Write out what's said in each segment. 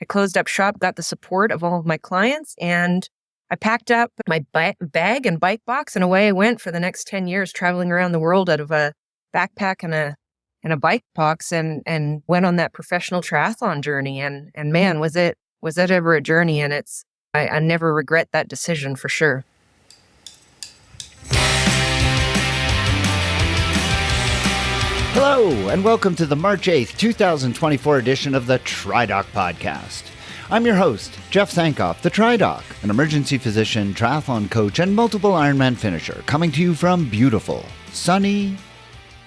I closed up shop, got the support of all of my clients, and I packed up my bag and bike box, and away I went for the next 10 years, traveling around the world out of a backpack and a bike box, and went on that professional triathlon journey. And man, was it ever a journey? And I never regret that decision for sure. Hello, and welcome to the March 8th, 2024 edition of the TriDoc Podcast. I'm your host, Jeff Sankoff, the TriDoc, an emergency physician, triathlon coach, and multiple Ironman finisher, coming to you from beautiful, sunny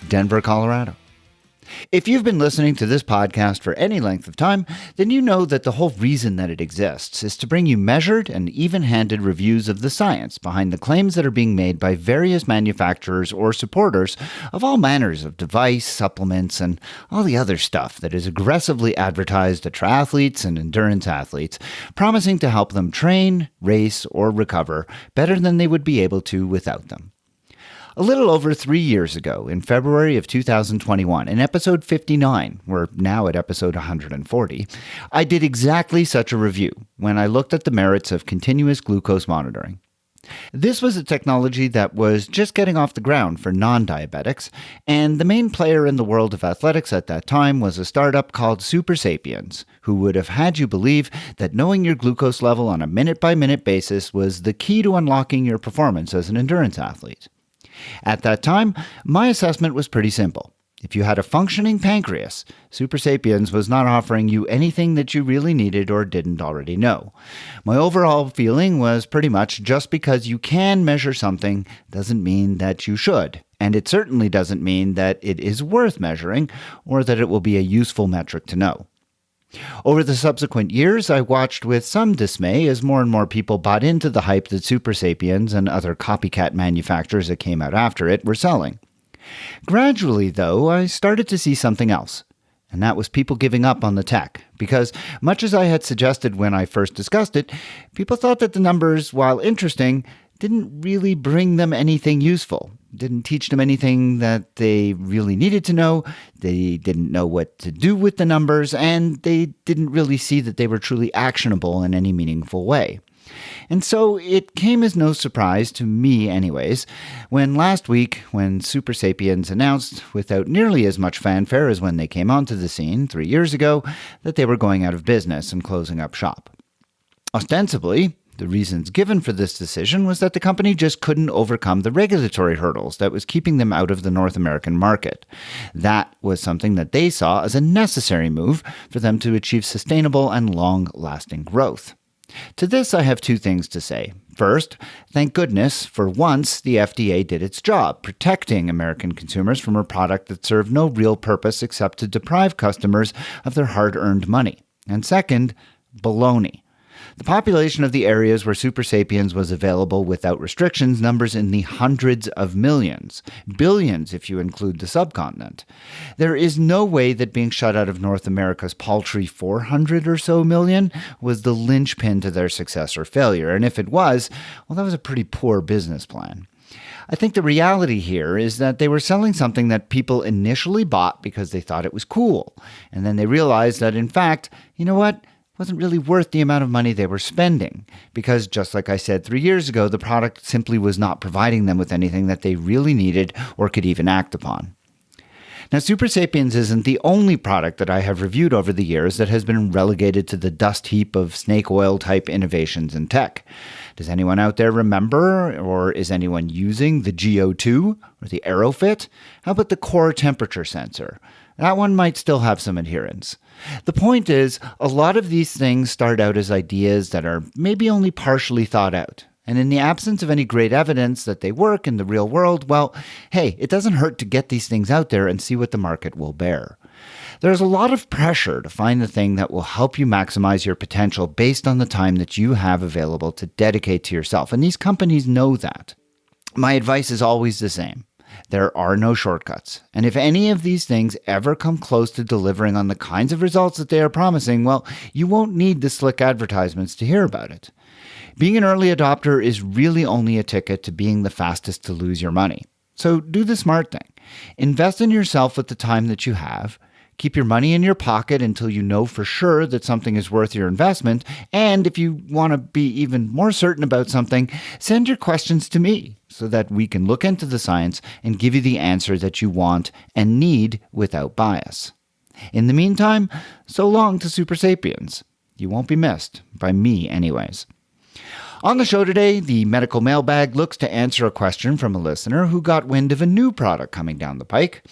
Denver, Colorado. If you've been listening to this podcast for any length of time, then you know that the whole reason that it exists is to bring you measured and even-handed reviews of the science behind the claims that are being made by various manufacturers or supporters of all manners of device, supplements, and all the other stuff that is aggressively advertised to triathletes and endurance athletes, promising to help them train, race, or recover better than they would be able to without them. A little over 3 years ago, in February of 2021, in episode 59, we're now at episode 140, I did exactly such a review when I looked at the merits of continuous glucose monitoring. This was a technology that was just getting off the ground for non-diabetics, and the main player in the world of athletics at that time was a startup called Super Sapiens, who would have had you believe that knowing your glucose level on a minute-by-minute basis was the key to unlocking your performance as an endurance athlete. At that time, my assessment was pretty simple. If you had a functioning pancreas, Super Sapiens was not offering you anything that you really needed or didn't already know. My overall feeling was pretty much just because you can measure something doesn't mean that you should. And it certainly doesn't mean that it is worth measuring or that it will be a useful metric to know. Over the subsequent years, I watched with some dismay as more and more people bought into the hype that Super Sapiens and other copycat manufacturers that came out after it were selling. Gradually, though, I started to see something else, and that was people giving up on the tech, because much as I had suggested when I first discussed it, people thought that the numbers, while interesting, didn't really bring them anything useful, didn't teach them anything that they really needed to know, they didn't know what to do with the numbers, and they didn't really see that they were truly actionable in any meaningful way. And so it came as no surprise, to me anyways, when last week, when Super Sapiens announced, without nearly as much fanfare as when they came onto the scene 3 years ago, that they were going out of business and closing up shop. Ostensibly, the reasons given for this decision was that the company just couldn't overcome the regulatory hurdles that was keeping them out of the North American market. That was something that they saw as a necessary move for them to achieve sustainable and long-lasting growth. To this, I have two things to say. First, thank goodness, for once, the FDA did its job, protecting American consumers from a product that served no real purpose except to deprive customers of their hard-earned money. And second, baloney. The population of the areas where Super Sapiens was available without restrictions numbers in the hundreds of millions, billions if you include the subcontinent. There is no way that being shut out of North America's paltry 400 or so million was the linchpin to their success or failure, and if it was, well, that was a pretty poor business plan. I think the reality here is that they were selling something that people initially bought because they thought it was cool, and then they realized that, in fact, you know what? Wasn't really worth the amount of money they were spending, because just like I said 3 years ago, the product simply was not providing them with anything that they really needed or could even act upon. Now, Super Sapiens isn't the only product that I have reviewed over the years that has been relegated to the dust heap of snake oil type innovations in tech. Does anyone out there remember, or is anyone using the GO2 or the AeroFit? How about the core temperature sensor? That one might still have some adherence. The point is, a lot of these things start out as ideas that are maybe only partially thought out. And in the absence of any great evidence that they work in the real world, well, hey, it doesn't hurt to get these things out there and see what the market will bear. There's a lot of pressure to find the thing that will help you maximize your potential based on the time that you have available to dedicate to yourself. And these companies know that. My advice is always the same. There are no shortcuts. And if any of these things ever come close to delivering on the kinds of results that they are promising, well, you won't need the slick advertisements to hear about it. Being an early adopter is really only a ticket to being the fastest to lose your money. So do the smart thing. Invest in yourself with the time that you have. Keep your money in your pocket until you know for sure that something is worth your investment. And if you want to be even more certain about something, send your questions to me so that we can look into the science and give you the answer that you want and need without bias. In the meantime, so long to Super Sapiens. You won't be missed, by me anyways. On the show today, the medical mailbag looks to answer a question from a listener who got wind of a new product coming down the pike.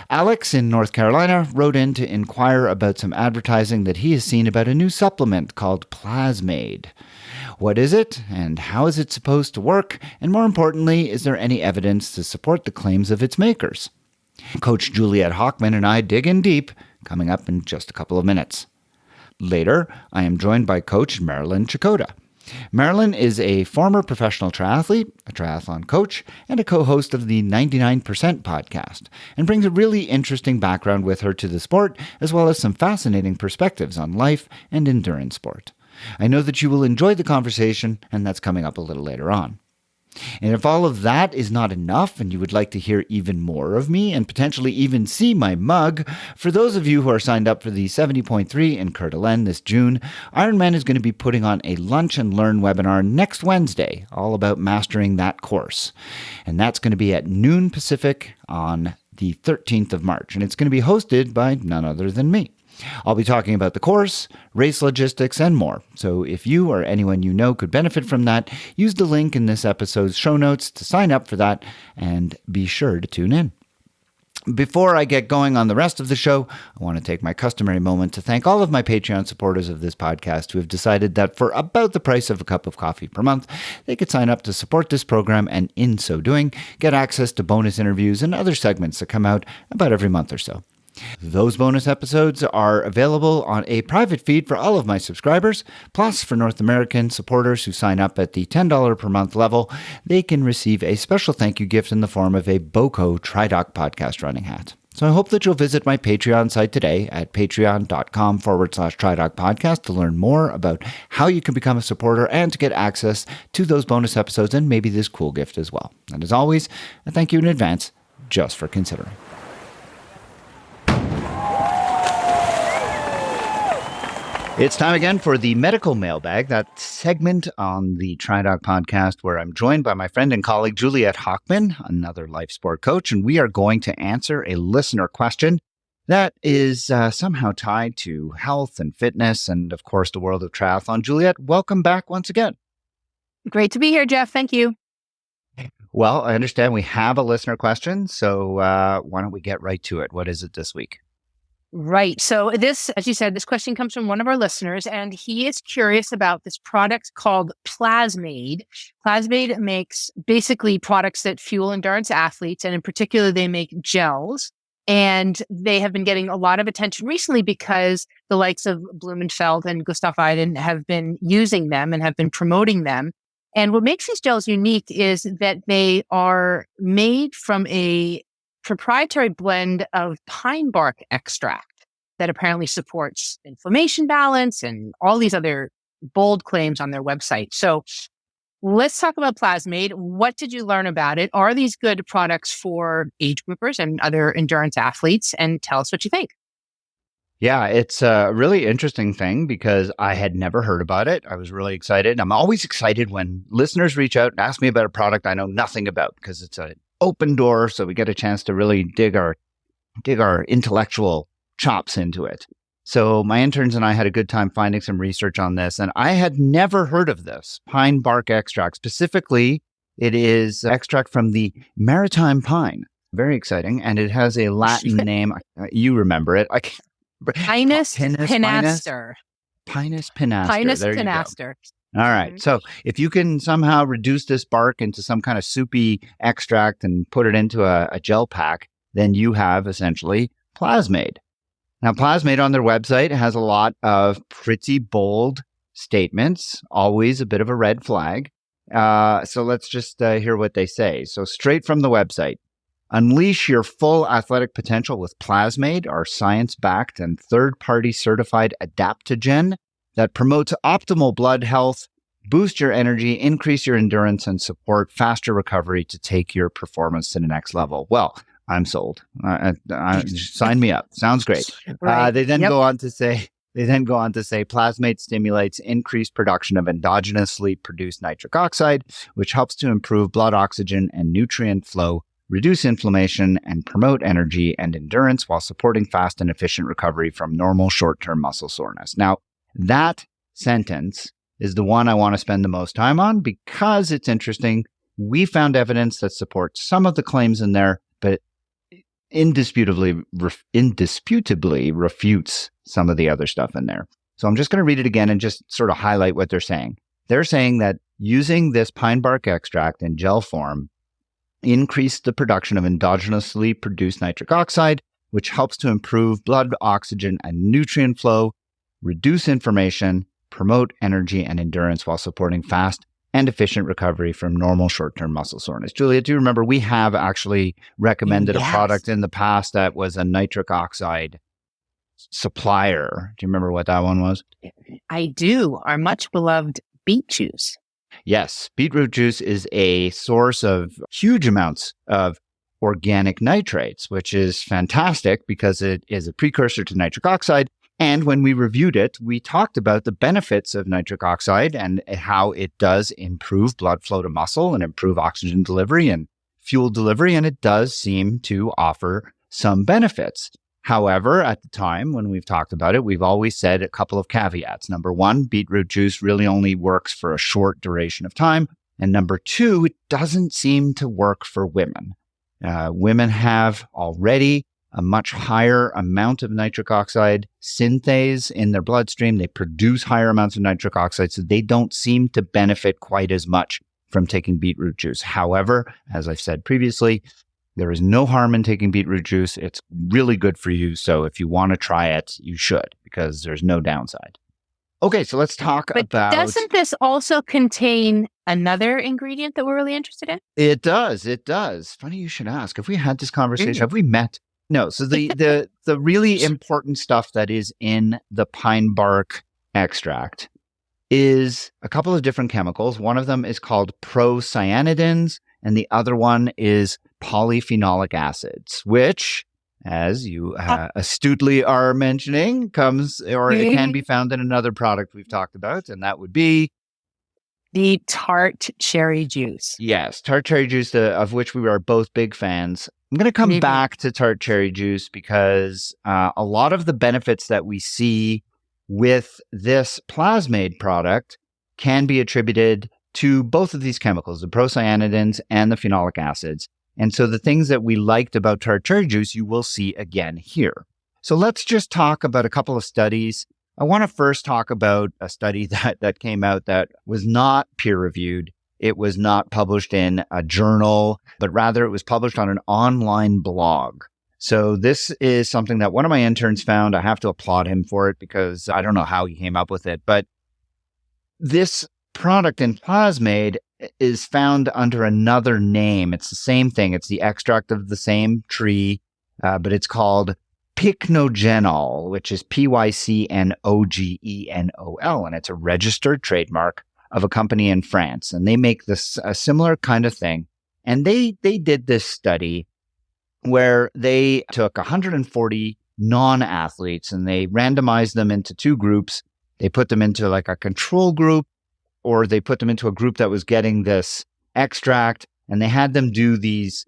Alex in North Carolina wrote in to inquire about some advertising that he has seen about a new supplement called Plasmaide. What is it, and how is it supposed to work? And more importantly, is there any evidence to support the claims of its makers? Coach Juliet Hockman and I dig in deep, coming up in just a couple of minutes. Later, I am joined by Coach Marilyn Chychota. Marilyn is a former professional triathlete, a triathlon coach, and a co-host of the 99% podcast, and brings a really interesting background with her to the sport, as well as some fascinating perspectives on life and endurance sport. I know that you will enjoy the conversation, and that's coming up a little later on. And if all of that is not enough and you would like to hear even more of me and potentially even see my mug, for those of you who are signed up for the 70.3 in Coeur d'Alene this June, Ironman is going to be putting on a Lunch and Learn webinar next Wednesday, all about mastering that course. And that's going to be at noon Pacific on the 13th of March. And it's going to be hosted by none other than me. I'll be talking about the course, race logistics, and more. So if you or anyone you know could benefit from that, use the link in this episode's show notes to sign up for that, and be sure to tune in. Before I get going on the rest of the show, I want to take my customary moment to thank all of my Patreon supporters of this podcast who have decided that for about the price of a cup of coffee per month, they could sign up to support this program and in so doing, get access to bonus interviews and other segments that come out about every month or so. Those bonus episodes are available on a private feed for all of my subscribers. Plus, for North American supporters who sign up at the $10 per month level, they can receive a special thank you gift in the form of a BOCO TriDoc podcast running hat. So I hope that you'll visit my Patreon site today at patreon.com/TriDoc podcast to learn more about how you can become a supporter and to get access to those bonus episodes and maybe this cool gift as well. And as always, I thank you in advance just for considering. It's time again for the medical mailbag, that segment on the TriDoc podcast where I'm joined by my friend and colleague Juliet Hockman, another life sport coach, and we are going to answer a listener question that is somehow tied to health and fitness and, of course, the world of triathlon. Juliet, welcome back once again. Great to be here, Jeff. Thank you. Well, I understand we have a listener question, so why don't we get right to it? What is it this week? Right. So this, as you said, this question comes from one of our listeners, and he is curious about this product called Plasmaide. Plasmaide makes basically products that fuel endurance athletes, and in particular, they make gels. And they have been getting a lot of attention recently because the likes of Blumenfeld and Gustav Iden have been using them and have been promoting them. And what makes these gels unique is that they are made from a proprietary blend of pine bark extract that apparently supports inflammation balance and all these other bold claims on their website. So let's talk about Plasmaide. What did you learn about it? Are these good products for age groupers and other endurance athletes? And tell us what you think. Yeah, it's a really interesting thing because I had never heard about it. I was really excited. I'm always excited when listeners reach out and ask me about a product I know nothing about because it's an open door, so we get a chance to really dig our intellectual chops into it. So my interns and I had a good time finding some research on this, and I had never heard of this pine bark extract. Specifically, it is extract from the maritime pine. Very exciting, and it has a Latin name. You remember it. Pinus pinaster. Pinus pinaster. Pinus there pinaster. All right. So if you can somehow reduce this bark into some kind of soupy extract and put it into a gel pack, then you have essentially Plasmaide. Now, Plasmaide on their website has a lot of pretty bold statements, always a bit of a red flag. So let's just hear what they say. So straight from the website. Unleash your full athletic potential with Plasmaide, our science-backed and third-party certified adaptogen that promotes optimal blood health, boost your energy, increase your endurance, and support faster recovery to take your performance to the next level. Well, I'm sold. Sign me up. Sounds great. Right. They then Yep. go on to say, Plasmaide stimulates increased production of endogenously produced nitric oxide, which helps to improve blood oxygen and nutrient flow, reduce inflammation, and promote energy and endurance while supporting fast and efficient recovery from normal short-term muscle soreness. Now, that sentence is the one I want to spend the most time on because it's interesting. We found evidence that supports some of the claims in there, but indisputably refutes some of the other stuff in there. So I'm just going to read it again and just sort of highlight what they're saying. They're saying that using this pine bark extract in gel form increased the production of endogenously produced nitric oxide, which helps to improve blood oxygen and nutrient flow, reduce inflammation, promote energy and endurance while supporting fast and efficient recovery from normal short-term muscle soreness. Julia, do you remember we have actually recommended a product in the past that was a nitric oxide supplier? Do you remember what that one was? I do. Our much beloved beet juice. Yes, beetroot juice is a source of huge amounts of organic nitrates, which is fantastic because it is a precursor to nitric oxide. And when we reviewed it, we talked about the benefits of nitric oxide and how it does improve blood flow to muscle and improve oxygen delivery and fuel delivery. And it does seem to offer some benefits. However, at the time when we've talked about it, we've always said a couple of caveats. Number one, beetroot juice really only works for a short duration of time. And number two, it doesn't seem to work for women. Women have already a much higher amount of nitric oxide synthase in their bloodstream. They produce higher amounts of nitric oxide, so they don't seem to benefit quite as much from taking beetroot juice. However, as I've said previously, there is no harm in taking beetroot juice. It's really good for you. So if you want to try it, you should, because there's no downside. Okay, so let's talk about... Doesn't this also contain another ingredient that we're really interested in? It does. Funny you should ask. Have we had this conversation? Have we met? No. So the really important stuff that is in the pine bark extract is a couple of different chemicals. One of them is called procyanidins, and the other one is polyphenolic acids, which, as you astutely are mentioning, it can be found in another product we've talked about, and that would be the tart cherry juice. Yes, tart cherry juice, of which we are both big fans. I'm going to come back to tart cherry juice because a lot of the benefits that we see with this Plasmaide product can be attributed to both of these chemicals, the procyanidins and the phenolic acids. And so the things that we liked about tart cherry juice, you will see again here. So let's just talk about a couple of studies. I want to first talk about a study that came out that was not peer-reviewed. It was not published in a journal, but rather it was published on an online blog. So this is something that one of my interns found. I have to applaud him for it because I don't know how he came up with it. But this product in Plasmaide is found under another name. It's the same thing. It's the extract of the same tree, but it's called pycnogenol, which is Pycnogenol, and it's a registered trademark of a company in France. And they make this a similar kind of thing. And they did this study where they took 140 non-athletes and they randomized them into two groups. They put them into like a control group, or they put them into a group that was getting this extract, and they had them do these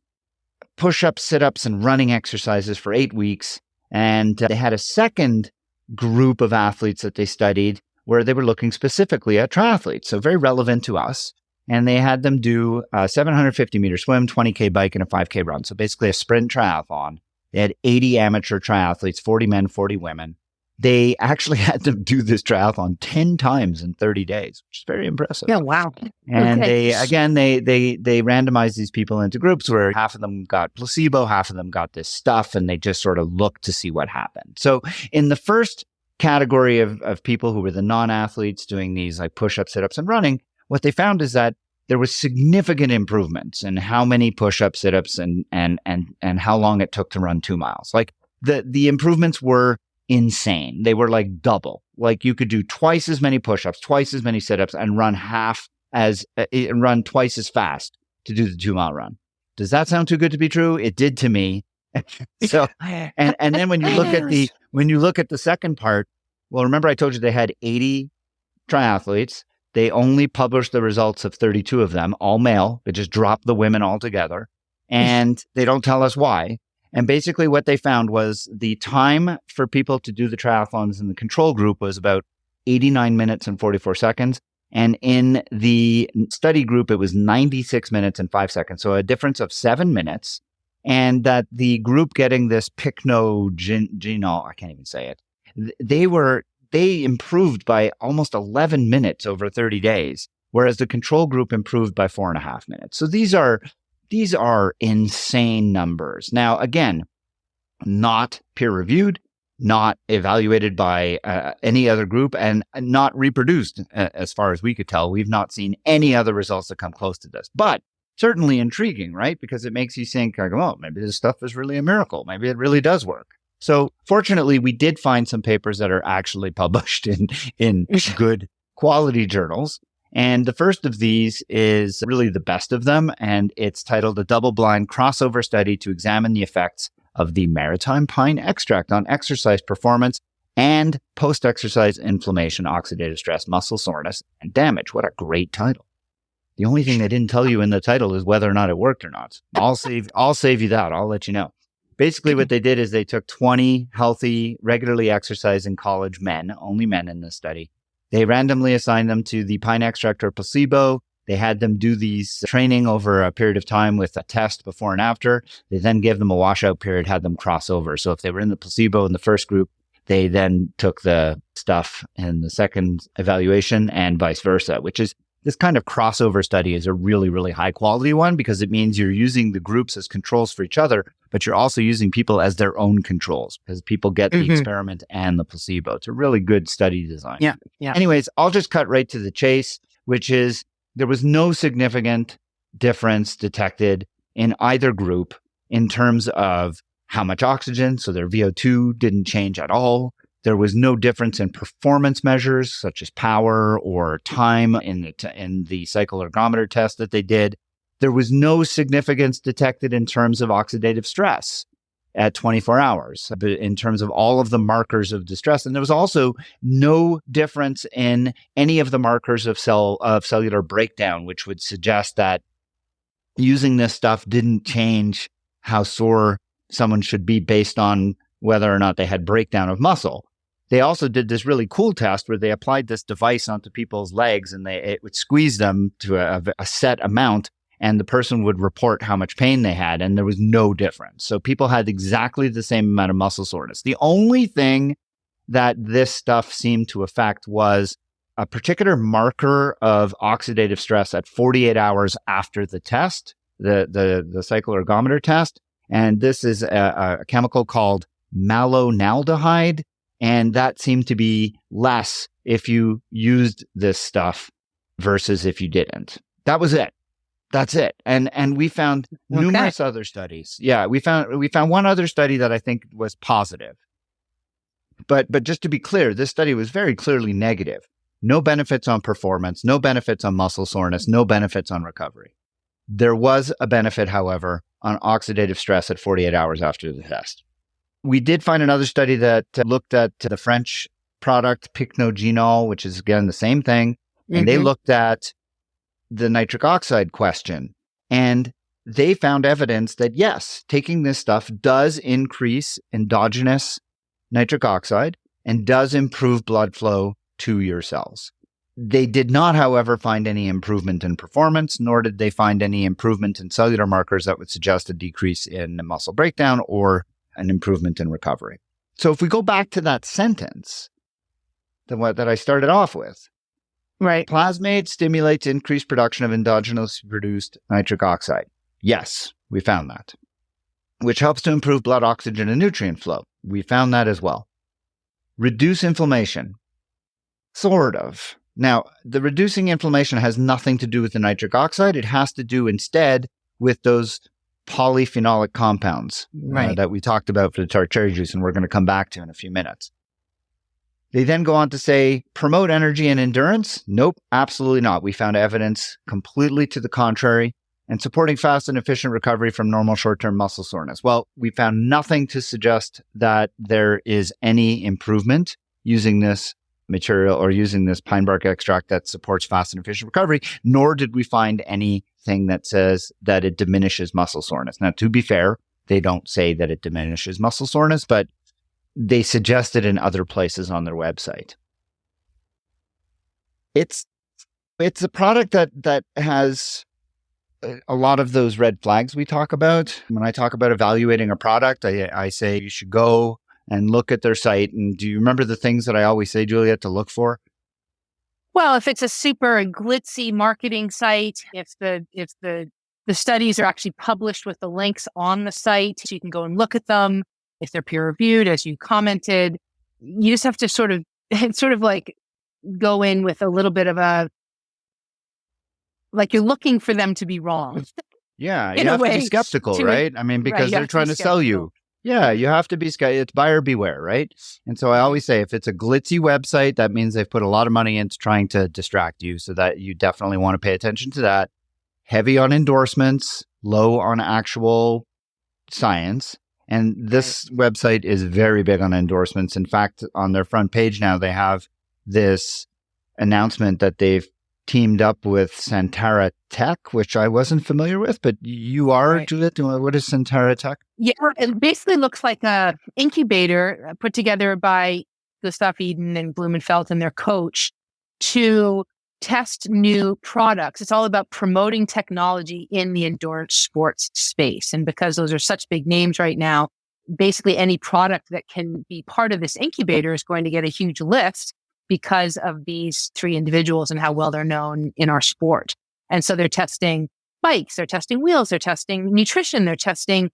push-ups, sit-ups, and running exercises for 8 weeks. And they had a second group of athletes that they studied where they were looking specifically at triathletes, so very relevant to us. And they had them do a 750-meter swim, 20K bike, and a 5K run. So basically a sprint triathlon. They had 80 amateur triathletes, 40 men, 40 women. They actually had them do this triathlon 10 times in 30 days, which is very impressive. Yeah, wow. And they randomized these people into groups where half of them got placebo, half of them got this stuff, and they just sort of looked to see what happened. So in the first category of people who were the non-athletes doing these like push-ups, sit-ups, and running, what they found is that there was significant improvements in how many push-ups, sit-ups, and how long it took to run 2 miles. Like the improvements were insane. They were like double. Like you could do twice as many push-ups, twice as many sit-ups, and run twice as fast to do the 2 mile run. Does that sound too good to be true? It did to me. So, and then when you look at the second part, well, remember I told you they had 80 triathletes. They only published the results of 32 of them, all male. They just dropped the women altogether, and they don't tell us why. And basically what they found was the time for people to do the triathlons in the control group was about 89 minutes and 44 seconds. And in the study group, it was 96 minutes and 5 seconds. So a difference of 7 minutes. And that the group getting this pycnogenol, I can't even say it, they improved by almost 11 minutes over 30 days, whereas the control group improved by 4.5 minutes. So these are insane numbers. Now, again, not peer-reviewed, not evaluated by any other group, and not reproduced as far as we could tell. We've not seen any other results that come close to this. But certainly intriguing, right? Because it makes you think, like, oh, maybe this stuff is really a miracle. Maybe it really does work. So fortunately, we did find some papers that are actually published in good quality journals. And the first of these is really the best of them. And it's titled A Double-Blind Crossover Study to Examine the Effects of the Maritime Pine Extract on Exercise Performance and Post-Exercise Inflammation, Oxidative Stress, Muscle Soreness, and Damage. What a great title. The only thing they didn't tell you in the title is whether or not it worked or not. I'll save you that. I'll let you know. Basically, what they did is they took 20 healthy, regularly exercising college men, only men in this study. They randomly assigned them to the pine extract or placebo. They had them do these training over a period of time with a test before and after. They then gave them a washout period, had them cross over. So if they were in the placebo in the first group, they then took the stuff in the second evaluation and vice versa, which is this kind of crossover study is a really, really high quality one because it means you're using the groups as controls for each other, but you're also using people as their own controls because people get the experiment and the placebo. It's a really good study design. Yeah. Anyways, I'll just cut right to the chase, which is there was no significant difference detected in either group in terms of how much oxygen. So their VO2 didn't change at all. There was no difference in performance measures such as power or time in the cycle ergometer test that they did. There was no significance detected in terms of oxidative stress at 24 hours in terms of all of the markers of distress. And there was also no difference in any of the markers of cellular breakdown, which would suggest that using this stuff didn't change how sore someone should be based on whether or not they had breakdown of muscle. They also did this really cool test where they applied this device onto people's legs and it would squeeze them to a set amount and the person would report how much pain they had and there was no difference. So people had exactly the same amount of muscle soreness. The only thing that this stuff seemed to affect was a particular marker of oxidative stress at 48 hours after the test, the cycle ergometer test. And this is a chemical called malonaldehyde. And that seemed to be less if you used this stuff versus if you didn't. That was it. That's it. And we found numerous other studies. Yeah, we found one other study that I think was positive. But just to be clear, this study was very clearly negative. No benefits on performance, no benefits on muscle soreness, no benefits on recovery. There was a benefit, however, on oxidative stress at 48 hours after the test. We did find another study that looked at the French product pycnogenol, which is again the same thing. And they looked at the nitric oxide question. And they found evidence that yes, taking this stuff does increase endogenous nitric oxide and does improve blood flow to your cells. They did not, however, find any improvement in performance, nor did they find any improvement in cellular markers that would suggest a decrease in muscle breakdown or an improvement in recovery. So if we go back to that sentence that I started off with, right? Plasmaide stimulates increased production of endogenously produced nitric oxide. Yes, we found that, which helps to improve blood oxygen and nutrient flow. We found that as well. Reduce inflammation. Sort of. Now, the reducing inflammation has nothing to do with the nitric oxide. It has to do instead with those polyphenolic compounds that we talked about for the tart cherry juice, and we're going to come back to in a few minutes. They then go on to say, promote energy and endurance? Nope, absolutely not. We found evidence completely to the contrary. and supporting fast and efficient recovery from normal short-term muscle soreness. Well, we found nothing to suggest that there is any improvement using this material or using this pine bark extract that supports fast and efficient recovery, nor did we find anything that says that it diminishes muscle soreness. Now, to be fair, they don't say that it diminishes muscle soreness, but they suggest it in other places on their website. It's a product that has a lot of those red flags we talk about. When I talk about evaluating a product, I say you should go and look at their site. And do you remember the things that I always say, Juliet, to look for? Well, if it's a super glitzy marketing site, if the studies are actually published with the links on the site, so you can go and look at them. If they're peer reviewed, as you commented, you just have to sort of like go in with a little bit of like you're looking for them to be wrong. Yeah, you have to be skeptical, right? I mean, because they're trying to sell you. Yeah, you have to be skeptical. It's buyer beware, right? And so I always say if it's a glitzy website, that means they've put a lot of money into trying to distract you, so that you definitely want to pay attention to that. Heavy on endorsements, low on actual science. And this website is very big on endorsements. In fact, on their front page now, they have this announcement that they've teamed up with Santara Tech, which I wasn't familiar with, but you are, right. Juliet. What is Santara Tech? Yeah, it basically looks like a incubator put together by Gustav Eden and Blumenfeld and their coach to test new products. It's all about promoting technology in the endurance sports space. And because those are such big names right now, basically any product that can be part of this incubator is going to get a huge lift because of these three individuals and how well they're known in our sport. And so they're testing bikes, they're testing wheels, they're testing nutrition, they're testing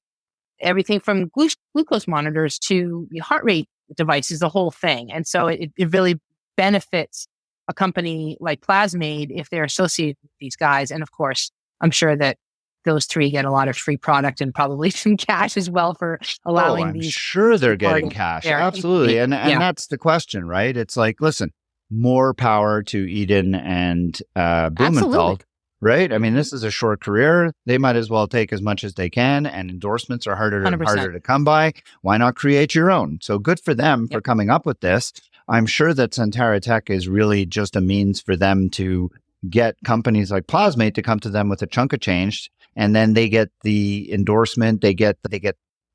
everything from glucose monitors to heart rate devices, the whole thing. And so it really benefits a company like Plasmaide if they're associated with these guys. And of course, I'm sure that those three get a lot of free product and probably some cash as well for allowing these. I'm sure they're getting cash. Absolutely. And that's the question, right? It's like, listen, more power to Eden and Blumenfeld, right? I mean, this is a short career. They might as well take as much as they can, and endorsements are harder and harder to come by. Why not create your own? So good for them for coming up with this. I'm sure that Santara Tech is really just a means for them to get companies like Plasmaide to come to them with a chunk of change, and then they get the endorsement. They get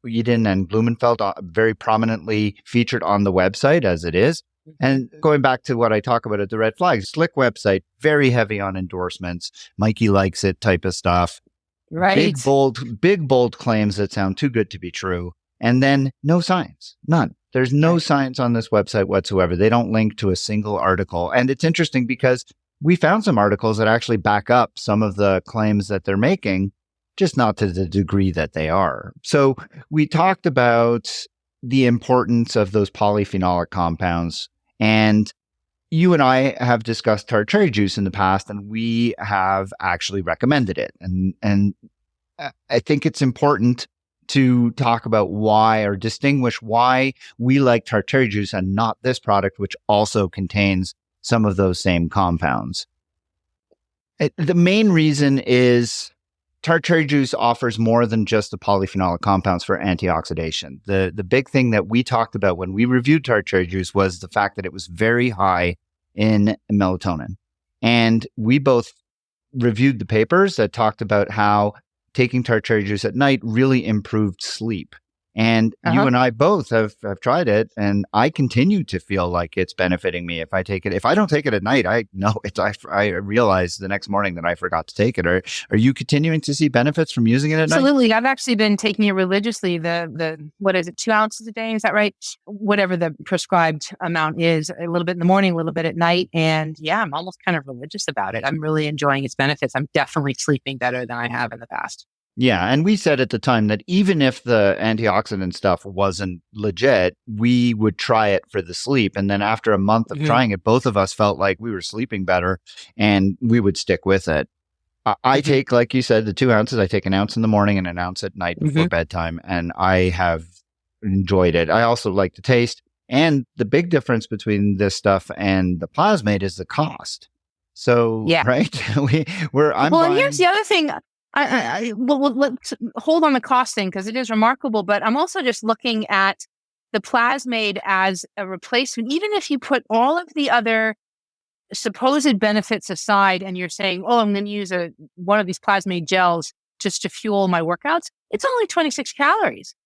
Eden and Blumenfeld very prominently featured on the website as it is. And going back to what I talk about at the red flags, slick website, very heavy on endorsements. Mikey likes it type of stuff. Right. Big, bold claims that sound too good to be true. And then no science, none. There's no science on this website whatsoever. They don't link to a single article. And it's interesting because we found some articles that actually back up some of the claims that they're making, just not to the degree that they are. So we talked about the importance of those polyphenolic compounds. And you and I have discussed tart cherry juice in the past, and we have actually recommended it. And I think it's important to talk about why, or distinguish why we like tart cherry juice and not this product, which also contains some of those same compounds. The main reason is tart cherry juice offers more than just the polyphenolic compounds for antioxidation. The big thing that we talked about when we reviewed tart cherry juice was the fact that it was very high in melatonin. And we both reviewed the papers that talked about how taking tart cherry juice at night really improved sleep. And you and I both have tried it, and I continue to feel like it's benefiting me if I take it. If I don't take it at night, I know it's. I realize the next morning that I forgot to take it. Are you continuing to see benefits from using it at night? Absolutely. I've actually been taking it religiously. The what is it, 2 ounces a day? Is that right? Whatever the prescribed amount is, a little bit in the morning, a little bit at night. And yeah, I'm almost kind of religious about it. I'm really enjoying its benefits. I'm definitely sleeping better than I have in the past. Yeah. And we said at the time that even if the antioxidant stuff wasn't legit, we would try it for the sleep. And then after a month of trying it, both of us felt like we were sleeping better and we would stick with it. I take, like you said, the 2 ounces. I take an ounce in the morning and an ounce at night before bedtime. And I have enjoyed it. I also like the taste. And the big difference between this stuff and the Plasmaide is the cost. So, right? And here's the other thing. Well, let's hold on the cost thing because it is remarkable, but I'm also just looking at the Plasmaide as a replacement. Even if you put all of the other supposed benefits aside and you're saying, oh, I'm going to use one of these Plasmaide gels just to fuel my workouts, it's only 26 calories.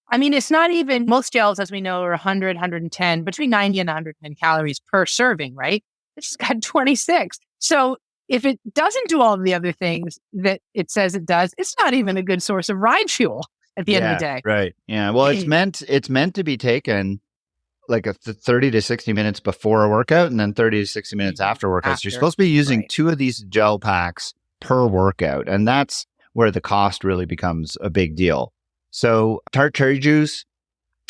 I mean, it's not even, most gels, as we know, are 100, 110, between 90 and 110 calories per serving, right? It's got 26. So if it doesn't do all of the other things that it says it does, it's not even a good source of ride fuel at the end of the day. Right. Yeah. Well, it's meant to be taken like 30 to 60 minutes before a workout and then 30 to 60 minutes after workouts. You're supposed to be using 2 of these gel packs per workout. And that's where the cost really becomes a big deal. So tart cherry juice,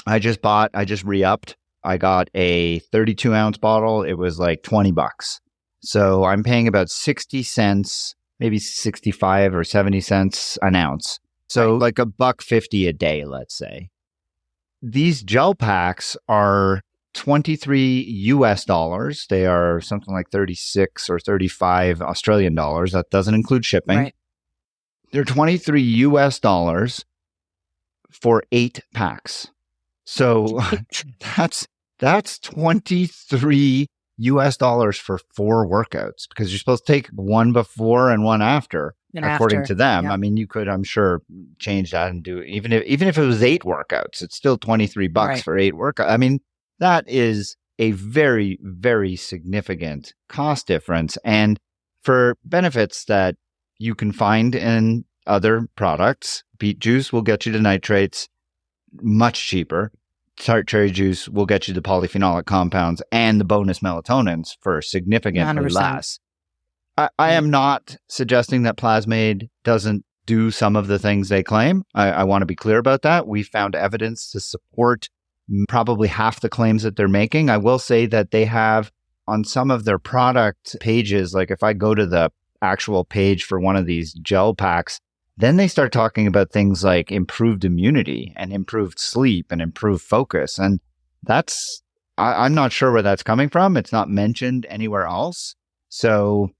I just re-upped. I got a 32 ounce bottle. It was like $20. So I'm paying about 60 cents, maybe 65 or 70 cents an ounce. So like $1.50 a day, let's say. These gel packs are $23. They are something like 36 or 35 Australian dollars. That doesn't include shipping. Right. They're $23 for 8 packs. So that's $23 for 4 workouts because you're supposed to take one before and one after, according to them. Yeah. I mean, you could, I'm sure, change that and do even if it was 8 workouts, it's still $23 for 8 workouts. I mean, that is a very, very significant cost difference. And for benefits that you can find in other products, beet juice will get you to nitrates much cheaper. Tart cherry juice will get you the polyphenolic compounds and the bonus melatonins for significantly 100%. less. I am not suggesting that Plasmaide doesn't do some of the things they claim. I want to be clear about that. We found evidence to support probably half the claims that they're making. I will say that they have on some of their product pages, like if I go to the actual page for one of these gel packs, then they start talking about things like improved immunity and improved sleep and improved focus. And that's, I'm not sure where that's coming from. It's not mentioned anywhere else. So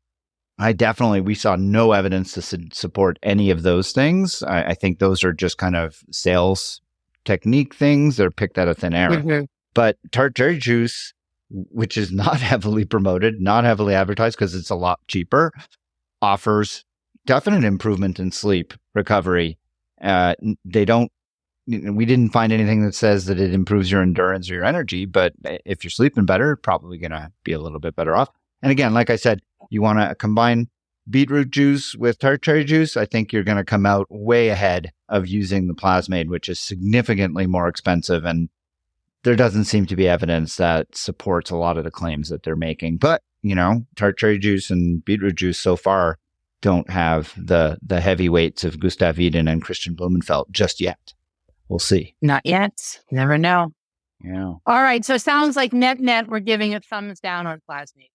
we saw no evidence to support any of those things. I think those are just kind of sales technique things. They're picked out of thin air. Mm-hmm. But tart cherry juice, which is not heavily promoted, not heavily advertised because it's a lot cheaper, offers definite improvement in sleep recovery. We didn't find anything that says that it improves your endurance or your energy, but if you're sleeping better, probably going to be a little bit better off. And again, like I said, you want to combine beetroot juice with tart cherry juice. I think you're going to come out way ahead of using the Plasmaide, which is significantly more expensive. And there doesn't seem to be evidence that supports a lot of the claims that they're making. But, tart cherry juice and beetroot juice so far don't have the heavyweights of Gustav Iden and Christian Blumenfeld just yet. We'll see. Not yet. Never know. Yeah. All right. So it sounds like net, we're giving it thumbs down on Plasmaide.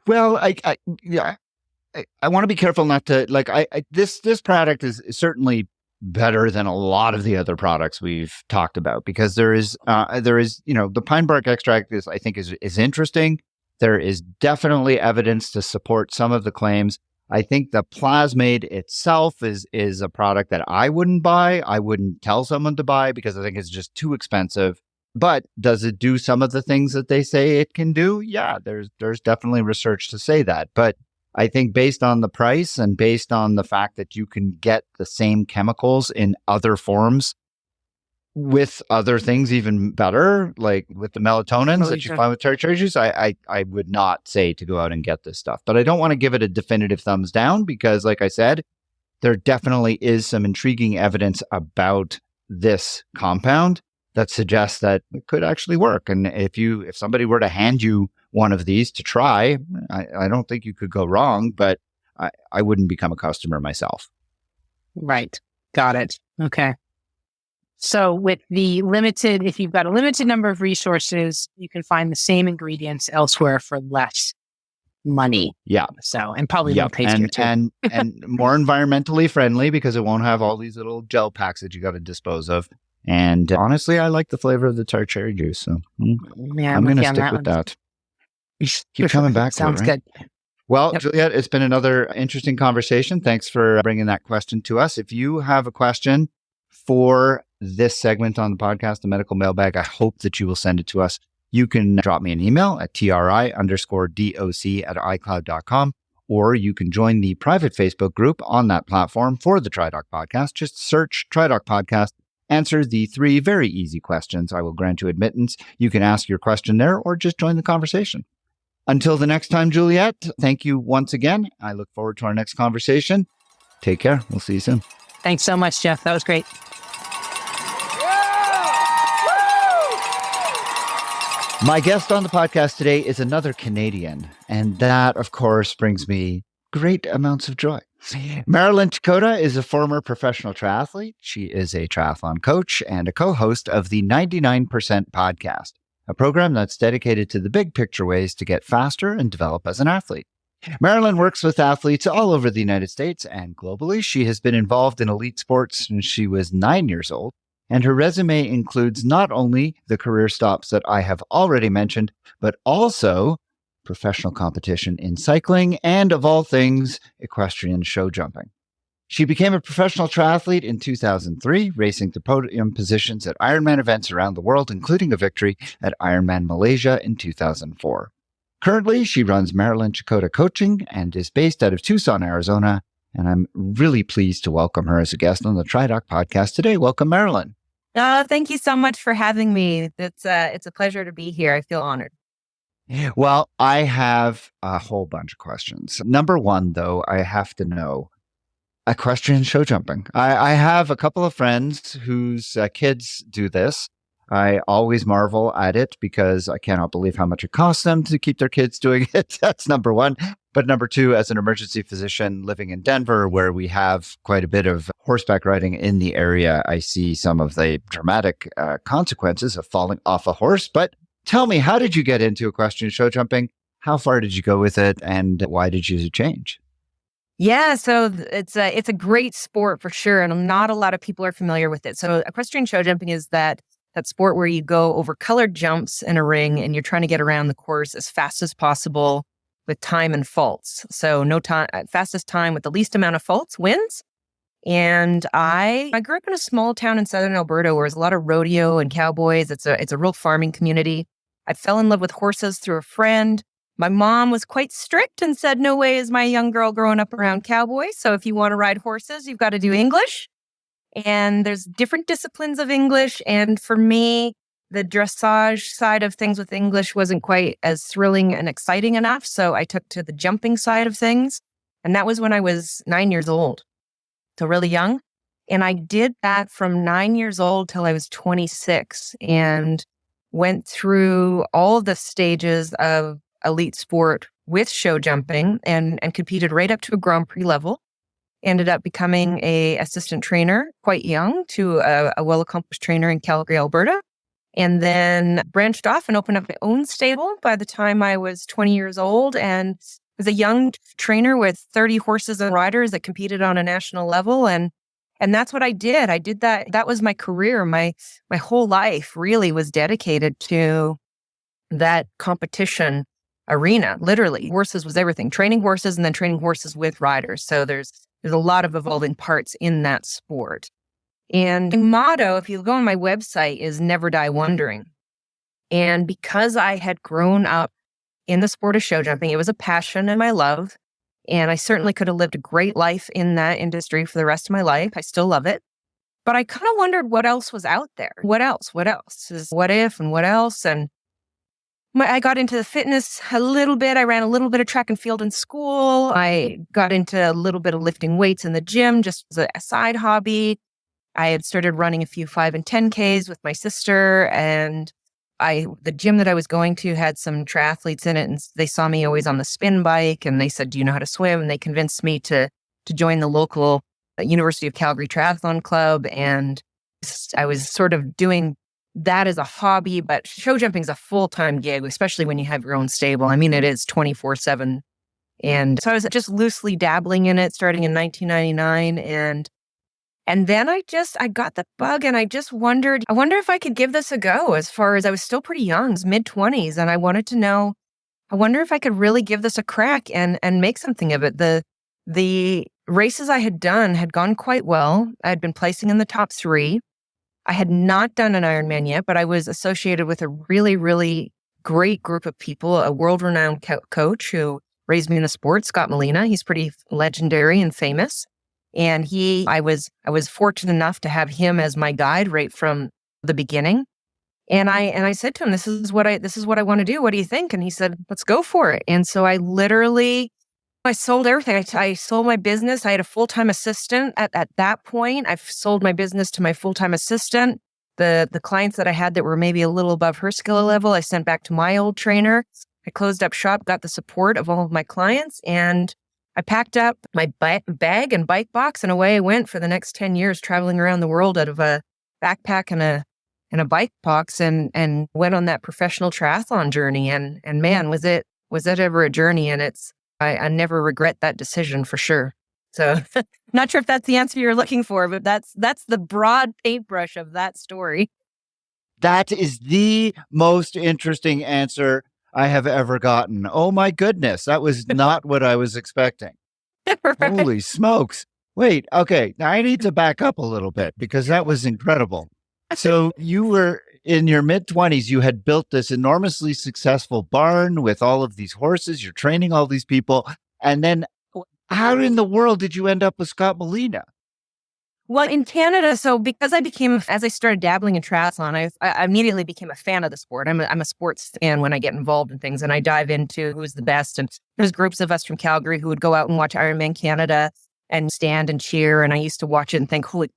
Well, I want to be careful not to this product is certainly better than a lot of the other products we've talked about because there is the pine bark extract is interesting. There is definitely evidence to support some of the claims. I think the Plasmaide itself is a product that I wouldn't buy. I wouldn't tell someone to buy because I think it's just too expensive. But does it do some of the things that they say it can do? Yeah, there's definitely research to say that. But I think based on the price and based on the fact that you can get the same chemicals in other forms with other things even better, like with the melatonins that you find with tart cherry juice, I would not say to go out and get this stuff. But I don't want to give it a definitive thumbs down because, like I said, there definitely is some intriguing evidence about this compound that suggests that it could actually work. And if somebody were to hand you one of these to try, I don't think you could go wrong, but I wouldn't become a customer myself. Right. Got it. Okay. So with if you've got a limited number of resources, you can find the same ingredients elsewhere for less money. Yeah. So, and probably a little tastier too. And more environmentally friendly because it won't have all these little gel packs that you got to dispose of. And honestly, I like the flavor of the tart cherry juice. So I'm going to stick with that. Keep coming back to it, right? Sounds good. Well, Yep. Juliet, it's been another interesting conversation. Thanks for bringing that question to us. If you have a question for this segment on the podcast, the medical mailbag, I hope that you will send it to us. You can drop me an email at tri_doc@icloud.com, or you can join the private Facebook group on that platform for the TriDoc podcast. Just search TriDoc podcast, answer the 3 very easy questions. I will grant you admittance. You can ask your question there or just join the conversation. Until the next time, Juliet, thank you once again. I look forward to our next conversation. Take care. We'll see you soon. Thanks so much, Jeff. That was great. My guest on the podcast today is another Canadian, and that, of course, brings me great amounts of joy. Marilyn Chychota is a former professional triathlete. She is a triathlon coach and a co-host of the 99% podcast, a program that's dedicated to the big picture ways to get faster and develop as an athlete. Marilyn works with athletes all over the United States and globally. She has been involved in elite sports since she was 9 years old, and her resume includes not only the career stops that I have already mentioned, but also professional competition in cycling and, of all things, equestrian show jumping. She became a professional triathlete in 2003, racing to podium positions at Ironman events around the world, including a victory at Ironman Malaysia in 2004. Currently, she runs Marilyn Chychota Coaching and is based out of Tucson, Arizona, and I'm really pleased to welcome her as a guest on the TriDoc podcast today. Welcome, Marilyn. Thank you so much for having me. It's a pleasure to be here. I feel honored. Well, I have a whole bunch of questions. Number one, though, I have to know equestrian show jumping. I have a couple of friends whose kids do this. I always marvel at it because I cannot believe how much it costs them to keep their kids doing it. That's number one. But number two, as an emergency physician living in Denver, where we have quite a bit of horseback riding in the area, I see some of the dramatic consequences of falling off a horse. But tell me, how did you get into equestrian show jumping? How far did you go with it? And why did you change? Yeah, so it's a great sport for sure, and not a lot of people are familiar with it. So equestrian show jumping is that sport where you go over colored jumps in a ring and you're trying to get around the course as fast as possible with time and faults. So no time, fastest time with the least amount of faults wins. And I grew up in a small town in southern Alberta where there's a lot of rodeo and cowboys. It's a real farming community. I fell in love with horses through a friend. My mom was quite strict and said, no way is my young girl growing up around cowboys. So if you want to ride horses, you've got to do English. And there's different disciplines of English. And for me, the dressage side of things with English wasn't quite as thrilling and exciting enough. So I took to the jumping side of things. And that was when I was 9 years old. So really young. And I did that from 9 years old till I was 26 and went through all the stages of elite sport with show jumping and competed right up to a Grand Prix level. Ended up becoming a assistant trainer quite young to a well-accomplished trainer in Calgary, Alberta. And then branched off and opened up my own stable by the time I was 20 years old and was a young trainer with 30 horses and riders that competed on a national level. And that's what I did. I did that. That was my career. My whole life really was dedicated to that competition arena. Literally, horses was everything. Training horses and then training horses with riders. So there's a lot of evolving parts in that sport. And my motto, if you go on my website, is never die wondering. And because I had grown up in the sport of show jumping, it was a passion and my love. And I certainly could have lived a great life in that industry for the rest of my life. I still love it. But I kind of wondered what else was out there. What else? What else? What if and what else? And I got into the fitness a little bit. I ran a little bit of track and field in school. I got into a little bit of lifting weights in the gym, just as a side hobby. I had started running a few 5 and 10Ks with my sister, and the gym that I was going to had some triathletes in it, and they saw me always on the spin bike, and they said, "Do you know how to swim?" And they convinced me to join the local University of Calgary Triathlon Club, and I was sort of doing that as a hobby, but show jumping is a full-time gig, especially when you have your own stable. I mean, it is 24/7. And so I was just loosely dabbling in it starting in 1999. And then I got the bug and I just wondered, I wonder if I could give this a go as far as I was still pretty young, mid-20s. And I wanted to know I wonder if I could really give this a crack and make something of it. The races I had done had gone quite well. I had been placing in the top 3. I had not done an Ironman yet, but I was associated with a really, really great group of people, a world-renowned coach who raised me in the sport, Scott Molina. He's pretty legendary and famous. And I was fortunate enough to have him as my guide right from the beginning. And I said to him, this is what I want to do. What do you think? And he said, let's go for it. And so I sold everything. I sold my business. I had a full-time assistant at that point. I've sold my business to my full-time assistant. The clients that I had that were maybe a little above her skill level, I sent back to my old trainer. I closed up shop, got the support of all of my clients, and I packed up my bag and bike box, and away I went for the next 10 years, traveling around the world out of a backpack and a bike box, and went on that professional triathlon journey. And man, was it ever a journey? And I never regret that decision for sure. So not sure if that's the answer you're looking for, but that's the broad paintbrush of that story. That is the most interesting answer I have ever gotten. Oh my goodness. That was not what I was expecting. Right. Holy smokes. Wait, okay. Now I need to back up a little bit because that was incredible. So you were in your mid-20s, you had built this enormously successful barn with all of these horses. You're training all these people. And then how in the world did you end up with Scott Molina? Well, in Canada, so because as I started dabbling in triathlon, I immediately became a fan of the sport. I'm a sports fan when I get involved in things, and I dive into who's the best. And there's groups of us from Calgary who would go out and watch Ironman Canada and stand and cheer. And I used to watch it and think, holy,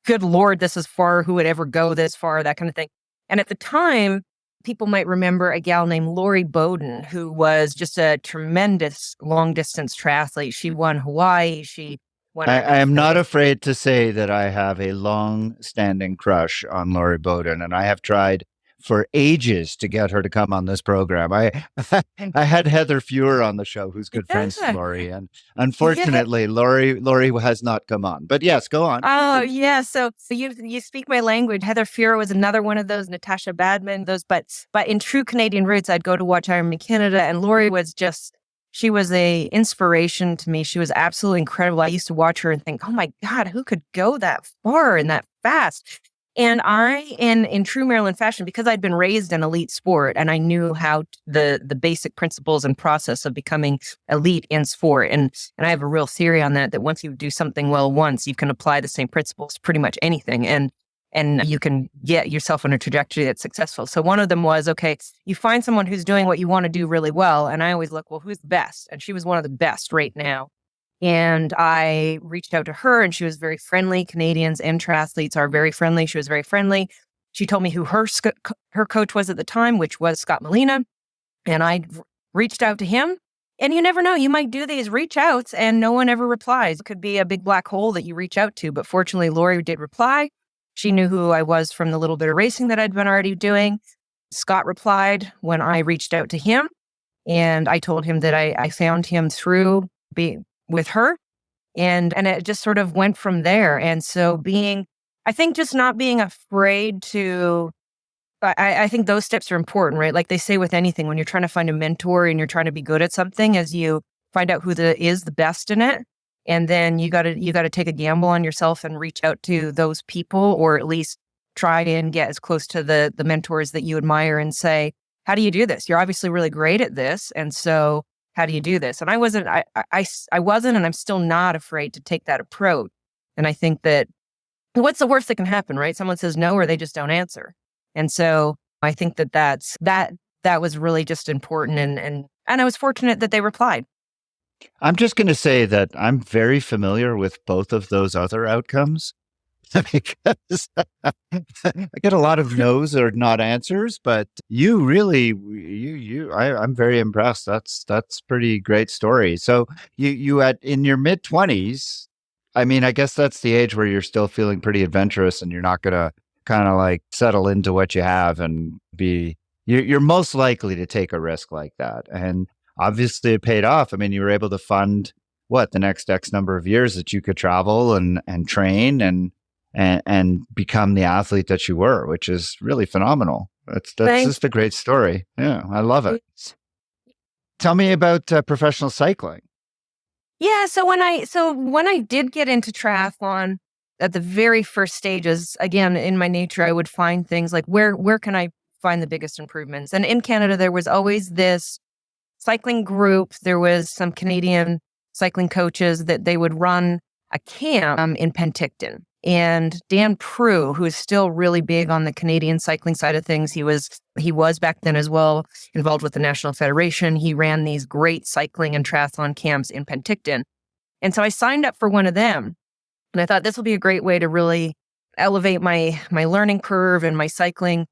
good Lord, this is far. Who would ever go this far? That kind of thing. And at the time, people might remember a gal named Lori Bowden, who was just a tremendous long distance triathlete. She won Hawaii. She won. I am not afraid to say that I have a long-standing crush on Lori Bowden, and I have tried for ages to get her to come on this program. I had Heather Fuhr on the show, who's good friends with Lori, and unfortunately, Lori has not come on. But yes, go on. Oh yeah, so you speak my language. Heather Fuhr was another one of those. Natasha Badman, those. But in true Canadian roots, I'd go to watch Ironman Canada, and Lori was just. She was a inspiration to me. She was absolutely incredible. I used to watch her and think, oh my God, who could go that far and that fast? And in true Marilyn fashion, because I'd been raised in elite sport and I knew how the basic principles and process of becoming elite in sport. And I have a real theory on that once you do something well once, you can apply the same principles to pretty much anything. And you can get yourself on a trajectory that's successful. So one of them was, okay, you find someone who's doing what you want to do really well. And I always look, well, who's the best? And she was one of the best right now. And I reached out to her and she was very friendly. Canadians and triathletes are very friendly. She was very friendly. She told me who her coach was at the time, which was Scott Molina. And I reached out to him. And you never know, you might do these reach outs and no one ever replies. It could be a big black hole that you reach out to. But fortunately, Lori did reply. She knew who I was from the little bit of racing that I'd been already doing. Scott replied when I reached out to him. And I told him that I found him through being with her. And it just sort of went from there. And so I think just not being afraid to, I think those steps are important, right? Like they say with anything, when you're trying to find a mentor and you're trying to be good at something, as you find out who is the best in it. And then you got to take a gamble on yourself and reach out to those people, or at least try and get as close to the mentors that you admire and say, how do you do this? You're obviously really great at this. And so how do you do this? And I wasn't, and I'm still not afraid to take that approach. And I think that what's the worst that can happen, right? Someone says no, or they just don't answer. And so I think that was really just important. And I was fortunate that they replied. I'm just going to say that I'm very familiar with both of those other outcomes because I get a lot of no's or not answers, but you really, I'm very impressed. That's pretty great story. So you in your mid-20s, I mean, I guess that's the age where you're still feeling pretty adventurous and you're not going to kind of like settle into what you have and you're most likely to take a risk like that. And obviously it paid off. I mean, you were able to fund the next X number of years that you could travel and train and become the athlete that you were, which is really phenomenal. That's just a great story. Yeah, I love it. Tell me about professional cycling. Yeah. So when I did get into triathlon at the very first stages, again, in my nature, I would find things like where can I find the biggest improvements? And in Canada, there was always this cycling group. There was some Canadian cycling coaches that they would run a camp in Penticton. And Dan Prue, who is still really big on the Canadian cycling side of things, he was back then as well involved with the National Federation. He ran these great cycling and triathlon camps in Penticton. And so I signed up for one of them. And I thought this will be a great way to really elevate my learning curve and my cycling.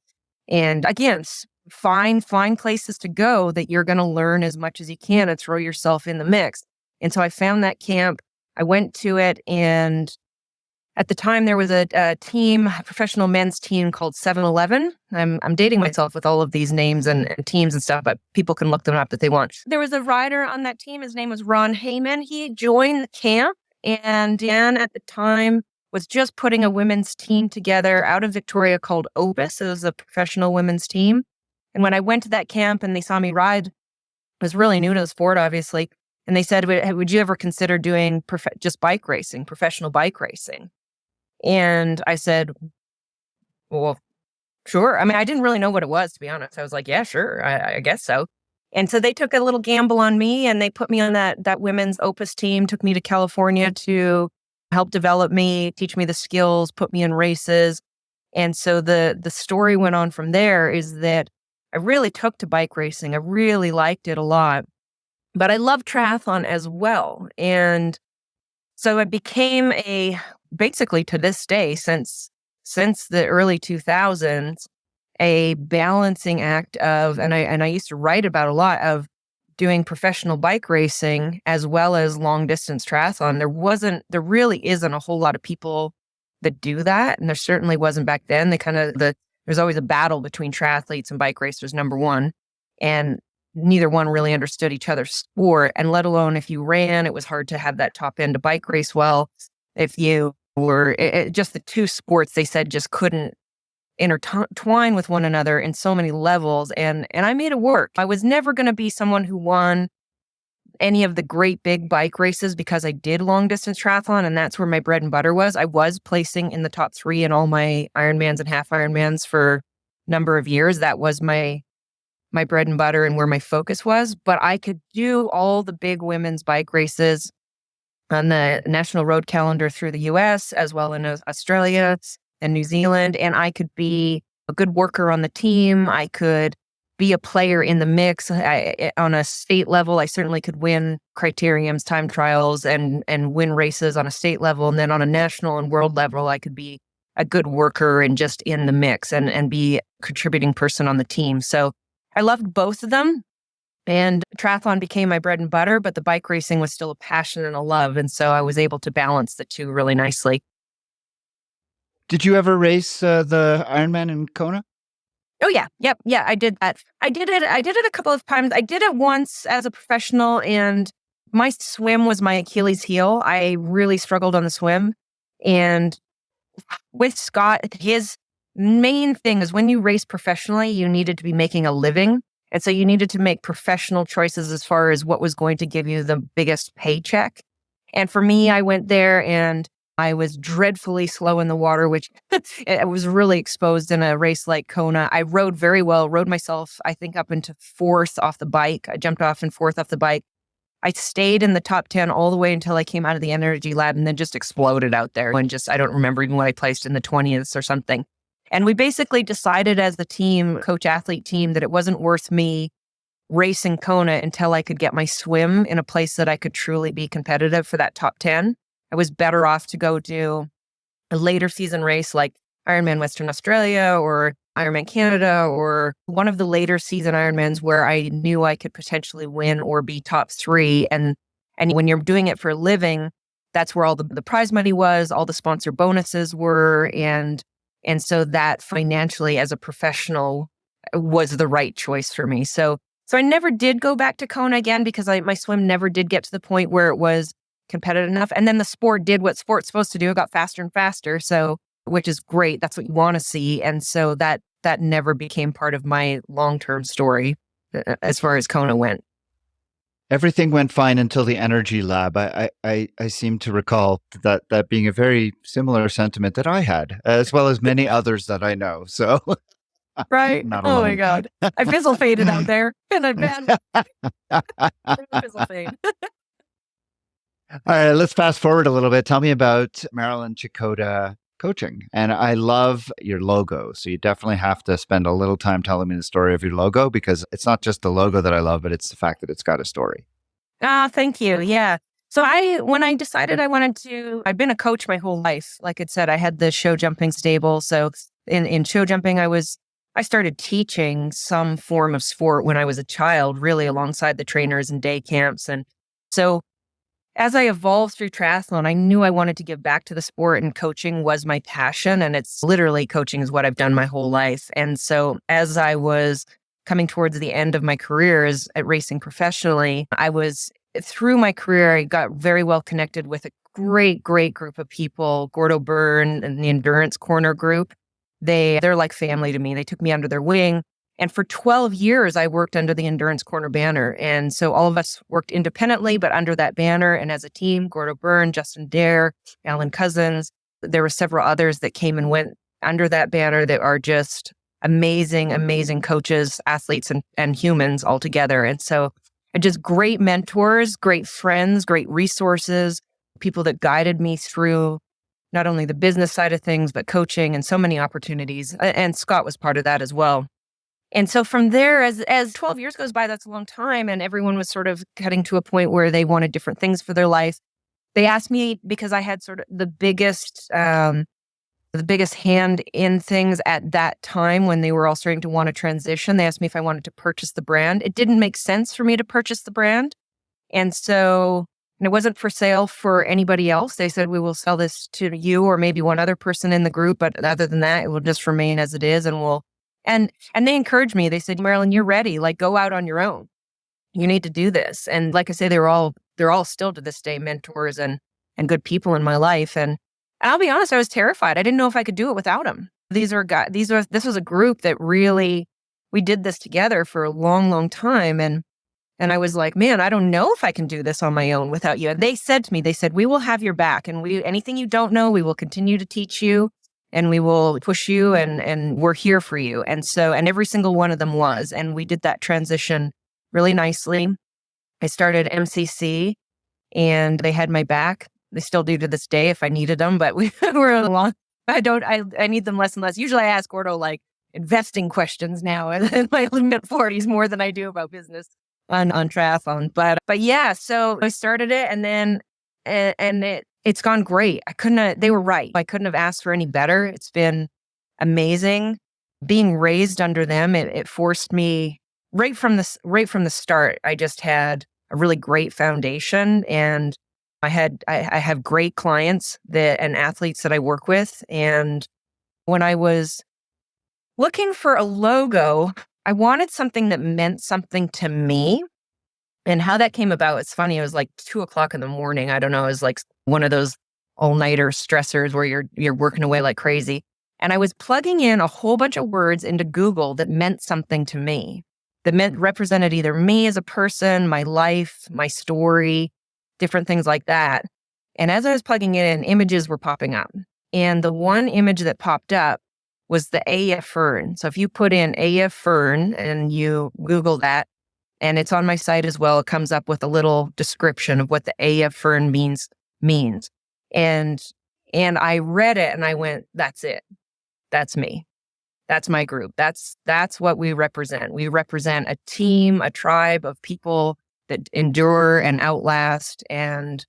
And again, find places to go that you're going to learn as much as you can and throw yourself in the mix. And so I found that camp. I went to it, and at the time there was a team, a professional men's team called 7-Eleven. I'm dating myself with all of these names and teams and stuff, but people can look them up if they want. There was a rider on that team. His name was Ron Heyman. He joined the camp, and Dan at the time was just putting a women's team together out of Victoria called Opus. It was a professional women's team. And when I went to that camp and they saw me ride, I was really new to the sport, obviously. And they said, would you ever consider doing just bike racing, professional bike racing? And I said, well, sure. I mean, I didn't really know what it was, to be honest. I was like, yeah, sure. I guess so. And so they took a little gamble on me, and they put me on that women's Opus team, took me to California to help develop me, teach me the skills, put me in races. And so the story went on from there is that I really took to bike racing. I really liked it a lot, but I love triathlon as well. And so it became basically to this day, since the early 2000s, a balancing act of, and I used to write about a lot of doing professional bike racing as well as long distance triathlon. There really isn't a whole lot of people that do that. And there certainly wasn't back then. There's always a battle between triathletes and bike racers, number one. And neither one really understood each other's sport. And let alone if you ran, it was hard to have that top end to bike race well. If you were just the two sports, they said just couldn't intertwine with one another in so many levels. And I made it work. I was never going to be someone who won any of the great big bike races because I did long distance triathlon, and that's where my bread and butter was. I was placing in the top 3 in all my Ironmans and half Ironmans for a number of years. That was my bread and butter and where my focus was. But I could do all the big women's bike races on the national road calendar through the US as well in Australia and New Zealand. And I could be a good worker on the team. I could be a player in the mix. On a state level, I certainly could win criteriums, time trials, and win races on a state level. And then on a national and world level, I could be a good worker and just in the mix and be a contributing person on the team. So I loved both of them. And triathlon became my bread and butter, but the bike racing was still a passion and a love. And so I was able to balance the two really nicely. Did you ever race the Ironman in Kona? Oh, yeah. Yep. Yeah, I did that. I did it a couple of times. I did it once as a professional, and my swim was my Achilles heel. I really struggled on the swim. And with Scott, his main thing is when you race professionally, you needed to be making a living. And so you needed to make professional choices as far as what was going to give you the biggest paycheck. And for me, I went there and I was dreadfully slow in the water, which I was really exposed in a race like Kona. I rode very well, rode myself, I think, up into 4th off the bike. I jumped off in 4th off the bike. I stayed in the top 10 all the way until I came out of the energy lab and then just exploded out there. And I don't remember even what I placed in the 20th or something. And we basically decided as the team, coach athlete team, that it wasn't worth me racing Kona until I could get my swim in a place that I could truly be competitive for that top 10. I was better off to go do a later season race like Ironman Western Australia or Ironman Canada or one of the later season Ironmans where I knew I could potentially win or be top 3. And when you're doing it for a living, that's where all the prize money was, all the sponsor bonuses were. And so that financially as a professional was the right choice for me. So I never did go back to Kona again because my swim never did get to the point where it was competitive enough. And then the sport did what sport's supposed to do. It got faster and faster. So, which is great. That's what you want to see. And so that never became part of my long-term story as far as Kona went. Everything went fine until the energy lab. I seem to recall that being a very similar sentiment that I had, as well as many others that I know. So Right. not Oh my alone. God. I fizzle faded out there and I've been fizzle fade. All right, let's fast forward a little bit. Tell me about Marilyn Chychota coaching. And I love your logo. So you definitely have to spend a little time telling me the story of your logo, because it's not just the logo that I love, but it's the fact that it's got a story. Thank you. Yeah. So when I decided I've been a coach my whole life. Like I said, I had the show jumping stable. So in show jumping, I started teaching some form of sport when I was a child, really alongside the trainers and day camps. And so as I evolved through triathlon, I knew I wanted to give back to the sport, and coaching was my passion. And it's literally coaching is what I've done my whole life. And so as I was coming towards the end of my career at racing professionally, through my career, I got very well connected with a great group of people, Gordo Byrne and the Endurance Corner group. They're like family to me. They took me under their wing. And for 12 years, I worked under the Endurance Corner banner. And so all of us worked independently, but under that banner and as a team. Gordo Byrne, Justin Dare, Alan Cousins. There were several others that came and went under that banner that are just amazing coaches, athletes, and humans all together. And so just great mentors, great friends, great resources, people that guided me through not only the business side of things, but coaching and so many opportunities. And Scott was part of that as well. And so from there, as 12 years goes by, that's a long time. And everyone was sort of cutting to a point where they wanted different things for their life. They asked me, because I had sort of the biggest hand in things at that time when they were all starting to want to transition. They asked me if I wanted to purchase the brand. It didn't make sense for me to purchase the brand. And it wasn't for sale for anybody else. They said, we will sell this to you or maybe one other person in the group. But other than that, it will just remain as it is. And they encouraged me. They said, Marilyn, you're ready. Like, go out on your own. You need to do this. And like I say, they're all still to this day mentors and good people in my life. And I'll be honest, I was terrified. I didn't know if I could do it without them. This was a group that really, we did this together for a long time. And I was like, man, I don't know if I can do this on my own without you. And they said to me, we will have your back, and anything you don't know, we will continue to teach you. And we will push you, and we're here for you. And every single one of them was. And we did that transition really nicely. I started MCC and they had my back. They still do to this day if I needed them, but we were along. I need them less and less. Usually I ask Gordo like investing questions now in my mid-40s more than I do about business on triathlon. But yeah, so I started it, and then, it's gone great. They were right. I couldn't have asked for any better. It's been amazing. Being raised under them, it forced me right from the start. I just had a really great foundation, and I have great clients and athletes that I work with. And when I was looking for a logo, I wanted something that meant something to me. And how that came about, it's funny. It was like 2:00 in the morning. I don't know. It was like one of those all-nighter stressors where you're working away like crazy. And I was plugging in a whole bunch of words into Google that meant something to me, that represented either me as a person, my life, my story, different things like that. And as I was plugging it in, images were popping up. And the one image that popped up was the AF fern. So if you put in AF fern and you Google that, and it's on my site as well, it comes up with a little description of what the AF fern means. And I read it and I went, that's it. That's me. That's my group. That's what we represent. We represent a team, a tribe of people that endure and outlast. And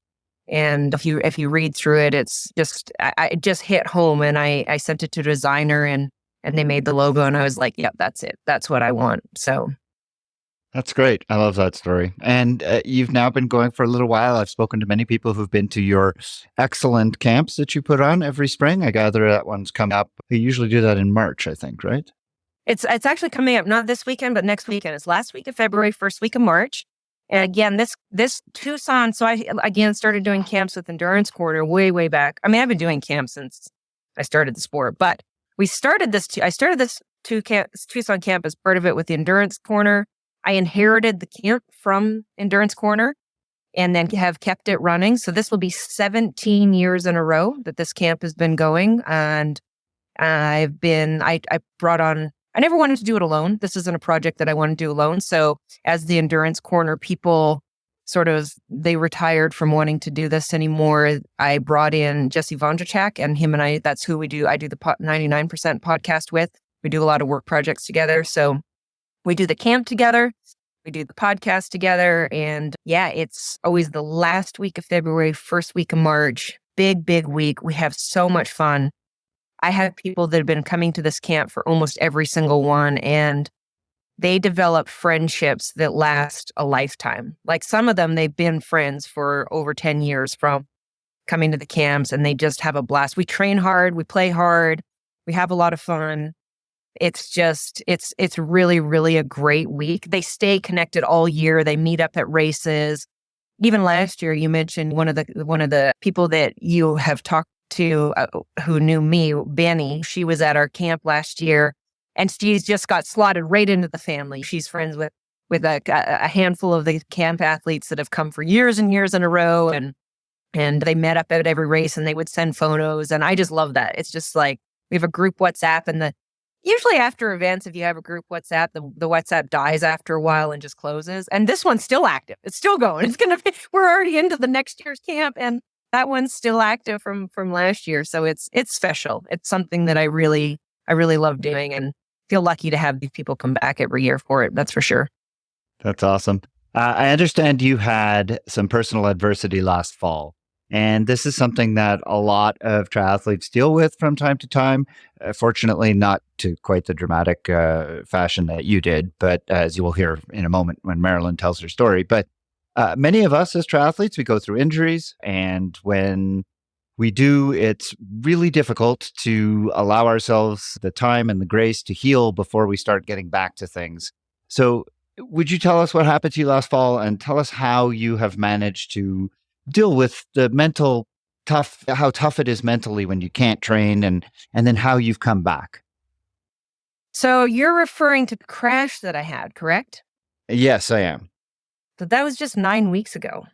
if you read through it, it's just, it just hit home. And I sent it to a designer, and they made the logo, and I was like, yep, that's it. That's what I want. So. That's great. I love that story. And you've now been going for a little while. I've spoken to many people who've been to your excellent camps that you put on every spring. I gather that one's coming up. You usually do that in March, I think, right? It's actually coming up, not this weekend, but next weekend. It's last week of February, first week of March. And again, this Tucson, so I, again, started doing camps with Endurance Corner way back. I mean, I've been doing camps since I started the sport, but I started this Tucson camp as part of it with the Endurance Corner. I inherited the camp from Endurance Corner and then have kept it running. So this will be 17 years in a row that this camp has been going. And I brought on, I never wanted to do it alone. This isn't a project that I want to do alone. So as the Endurance Corner people they retired from wanting to do this anymore, I brought in Jesse Vondrachak, and him and I, that's who I do the 99% podcast with. We do a lot of work projects together. So we do the camp together. We do the podcast together. And yeah, it's always the last week of February, first week of March. Big, big week. We have so much fun. I have people that have been coming to this camp for almost every single one, and they develop friendships that last a lifetime. Like some of them, they've been friends for over 10 years from coming to the camps, and they just have a blast. We train hard, we play hard, we have a lot of fun. It's really, really a great week. They stay connected all year. They meet up at races. Even last year, you mentioned one of the people that you have talked to who knew me, Benny. She was at our camp last year, and she's just got slotted right into the family. She's friends with a handful of the camp athletes that have come for years and years in a row, and they met up at every race, and they would send photos, and I just love that. It's just like we have a group WhatsApp, and usually after events, if you have a group WhatsApp, the WhatsApp dies after a while and just closes. And this one's still active. It's still going. We're already into the next year's camp, and that one's still active from last year. So it's special. It's something that I really love doing, and feel lucky to have these people come back every year for it. That's for sure. That's awesome. I understand you had some personal adversity last fall. And this is something that a lot of triathletes deal with from time to time. Fortunately, not to quite the dramatic fashion that you did, but as you will hear in a moment when Marilyn tells her story. But many of us as triathletes, we go through injuries. And when we do, it's really difficult to allow ourselves the time and the grace to heal before we start getting back to things. So would you tell us what happened to you last fall, and tell us how you have managed to deal with the how tough it is mentally when you can't train, and then how you've come back? So you're referring to the crash that I had, correct? Yes, I am. So that was just 9 weeks ago.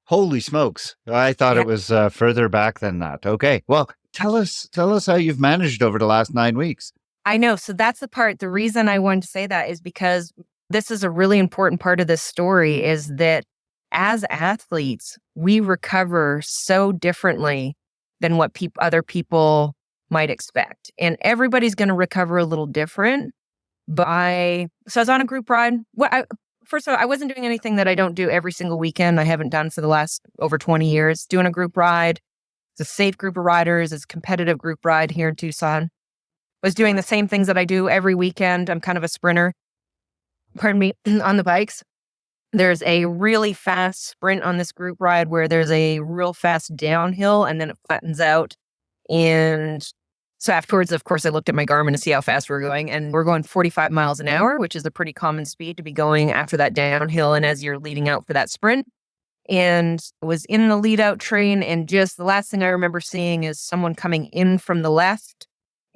Holy smokes. I thought Yeah. it was further back than that. Okay. Well, tell us how you've managed over the last 9 weeks. I know. So that's the part. The reason I wanted to say that is because this is a really important part of this story, is that as athletes, we recover so differently than what other people might expect. And everybody's going to recover a little different. So I was on a group ride. First of all, I wasn't doing anything that I don't do every single weekend. I haven't done for the last over 20 years. Doing a group ride. It's a safe group of riders. It's a competitive group ride here in Tucson. Was doing the same things that I do every weekend. I'm kind of a sprinter. Pardon me, on the bikes. There's a really fast sprint on this group ride where there's a real fast downhill, and then it flattens out. And so afterwards, of course, I looked at my Garmin to see how fast we're going, and we're going 45 miles an hour, which is a pretty common speed to be going after that downhill and as you're leading out for that sprint. And I was in the lead out train, and just the last thing I remember seeing is someone coming in from the left,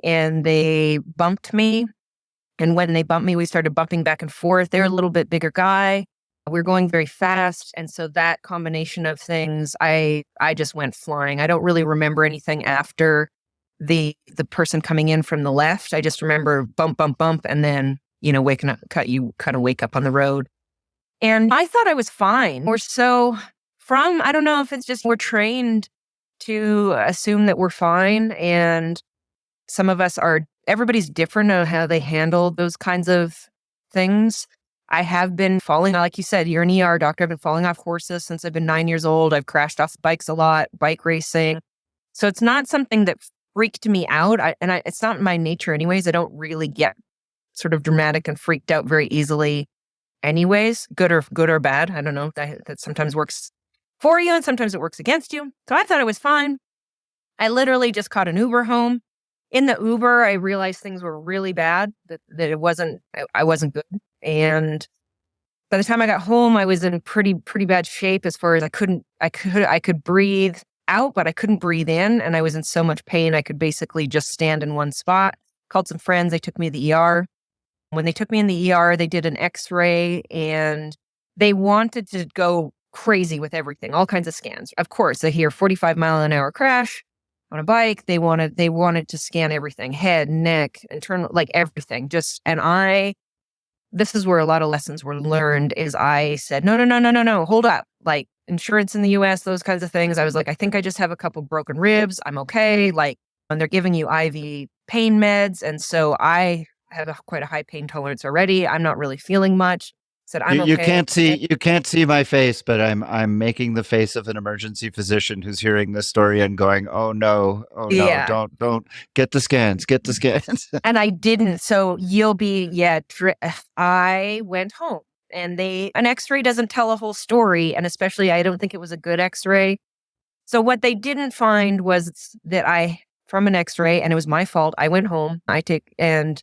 and they bumped me. And when they bumped me, we started bumping back and forth. They're a little bit bigger guy. We're going very fast. And so that combination of things, I just went flying. I don't really remember anything after the person coming in from the left. I just remember bump, bump, bump. And then, waking up, you kind of wake up on the road. And I thought I was fine. I don't know if it's just we're trained to assume that we're fine. And some of us everybody's different on how they handle those kinds of things. I have been falling, like you said, you're an ER doctor. I've been falling off horses since I've been 9 years old. I've crashed off bikes a lot, bike racing. So it's not something that freaked me out. It's not my nature anyways. I don't really get sort of dramatic and freaked out very easily anyways, good or bad. I don't know. That sometimes works for you and sometimes it works against you. So I thought it was fine. I literally just caught an Uber home. In the Uber, I realized things were really bad, that I wasn't good. And by the time I got home, I was in pretty bad shape as far as I could breathe out, but I couldn't breathe in. And I was in so much pain, I could basically just stand in one spot. Called some friends. They took me to the ER. When they took me in the ER, they did an x-ray and they wanted to go crazy with everything, all kinds of scans. Of course, they hear 45-mile-an-hour crash on a bike. They wanted to scan everything, head, neck, internal, like everything. This is where a lot of lessons were learned is I said, no, hold up. Like insurance in the US, those kinds of things. I was like, I think I just have a couple broken ribs. I'm okay. Like, and they're giving you IV pain meds. And so I have quite a high pain tolerance already. I'm not really feeling much. Said, I'm okay. You can't see my face, but I'm making the face of an emergency physician who's hearing this story and going, oh no, don't get the scans. And I didn't. So I went home and an x-ray doesn't tell a whole story. And especially, I don't think it was a good x-ray. So what they didn't find was that from an x-ray, and it was my fault. I went home, and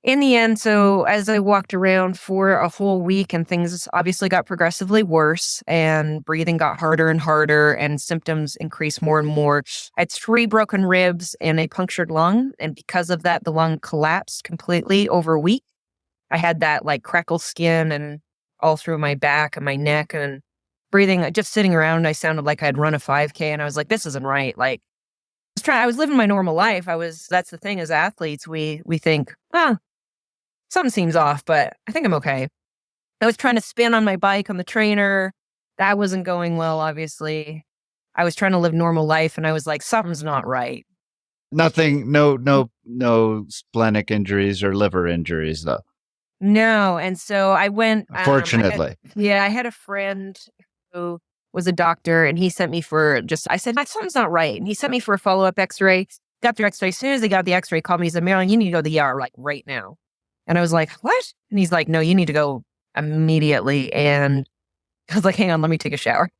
in the end, so as I walked around for a whole week and things obviously got progressively worse and breathing got harder and harder and symptoms increased more and more. I had 3 broken ribs and a punctured lung. And because of that, the lung collapsed completely over a week. I had that like crackle skin and all through my back and my neck and breathing, just sitting around. I sounded like I'd run a 5K and I was like, this isn't right. Like I was living my normal life. That's the thing as athletes, we think, something seems off, but I think I'm okay. I was trying to spin on my bike on the trainer. That wasn't going well, obviously. I was trying to live normal life and I was like, something's not right. Nothing, no splenic injuries or liver injuries though. No. And so I went. Fortunately. I had a friend who was a doctor and he sent me I said, something's not right. And he sent me for a follow-up x-ray. Got the x-ray. As soon as they got the x-ray, called me. He said, Marilyn, you need to go to the ER like right now. And I was like, what? And he's like, no, you need to go immediately. And I was like, hang on, let me take a shower.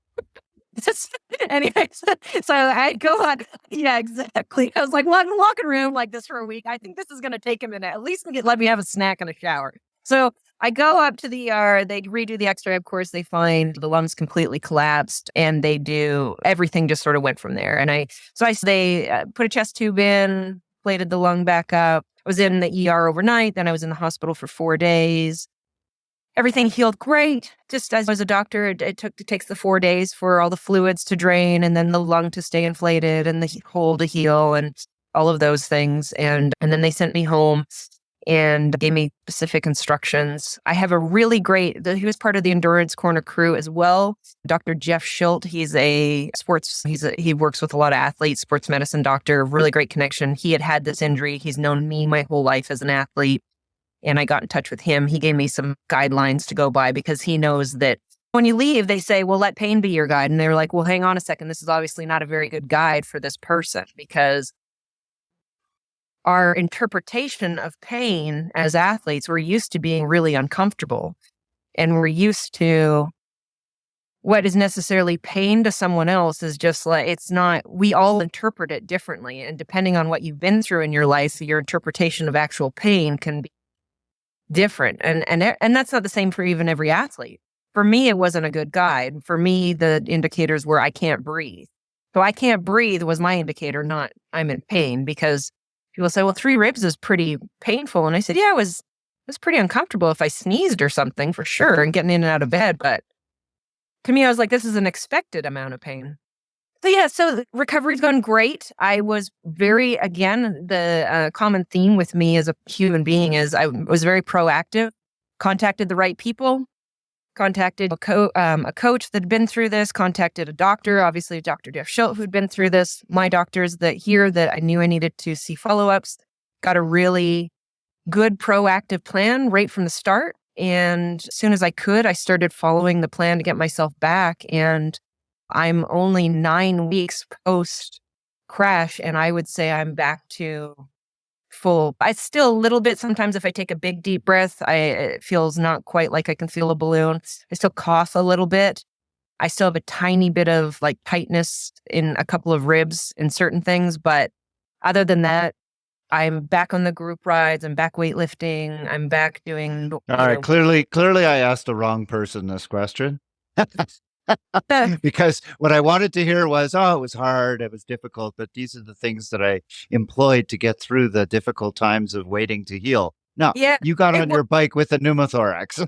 Anyways, so I go on. Yeah, exactly. I was like, well, I've been walking around like this for a week. I think this is going to take a minute. At least let me have a snack and a shower. So I go up to the ER. They redo the x-ray. Of course, they find the lungs completely collapsed and they do everything just sort of went from there. And they put a chest tube in, plated the lung back up. I was in the ER overnight. Then I was in the hospital for 4 days. Everything healed great. Just as a doctor, it takes the 4 days for all the fluids to drain and then the lung to stay inflated and the hole to heal and all of those things. And then they sent me home and gave me specific instructions. I have a really great, he was part of the Endurance Corner crew as well. Dr. Jeff Schilt, he works with a lot of athletes, sports medicine doctor, really great connection. He had this injury. He's known me my whole life as an athlete. And I got in touch with him. He gave me some guidelines to go by because he knows that when you leave, they say, well, let pain be your guide. And they're like, well, hang on a second. This is obviously not a very good guide for this person because our interpretation of pain as athletes, we're used to being really uncomfortable. And we're used to what is necessarily pain to someone else is just like, it's not, we all interpret it differently. And depending on what you've been through in your life, your interpretation of actual pain can be different. And that's not the same for even every athlete. For me, it wasn't a good guide. For me, the indicators were I can't breathe. So I can't breathe was my indicator, not I'm in pain, because people say, well, 3 ribs is pretty painful. And I said, yeah, it was pretty uncomfortable if I sneezed or something for sure and getting in and out of bed. But to me, I was like, this is an expected amount of pain. So the recovery's gone great. I was the common theme with me as a human being is I was very proactive, contacted the right people, contacted a coach that had been through this, contacted a doctor, obviously Dr. Jeff Schilt, who'd been through this, my doctors that I knew I needed to see follow-ups, got a really good proactive plan right from the start. And as soon as I could, I started following the plan to get myself back. And I'm only 9 weeks post crash, and I would say I'm back to full. I still a little bit. Sometimes if I take a big deep breath, it feels not quite like I can feel a balloon. I still cough a little bit. I still have a tiny bit of like tightness in a couple of ribs in certain things. But other than that, I'm back on the group rides. I'm back weightlifting. I'm back doing. All right. Clearly I asked the wrong person this question. Because what I wanted to hear was, it was hard, it was difficult, but these are the things that I employed to get through the difficult times of waiting to heal. No, Yeah, you got it on your bike with a pneumothorax.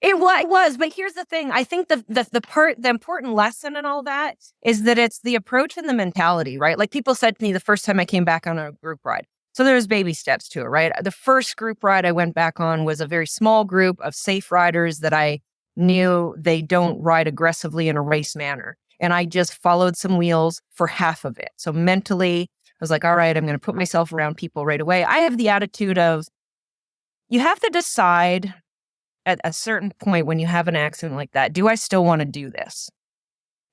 it was. But here's the thing. I think the important lesson in all that is that it's the approach and the mentality, right? Like people said to me the first time I came back on a group ride. So there's baby steps to it, right? The first group ride I went back on was a very small group of safe riders that I knew they don't ride aggressively in a race manner. And I just followed some wheels for half of it. So mentally, I was like, all right, I'm going to put myself around people right away. I have the attitude of you have to decide at a certain point when you have an accident like that, do I still want to do this?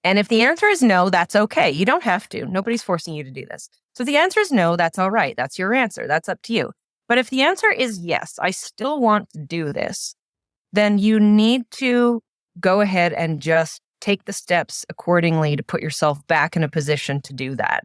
And if the answer is no, that's okay. You don't have to. Nobody's forcing you to do this. So if the answer is no, that's all right. That's your answer. That's up to you. But if the answer is yes, I still want to do this, then you need to go ahead and just take the steps accordingly to put yourself back in a position to do that.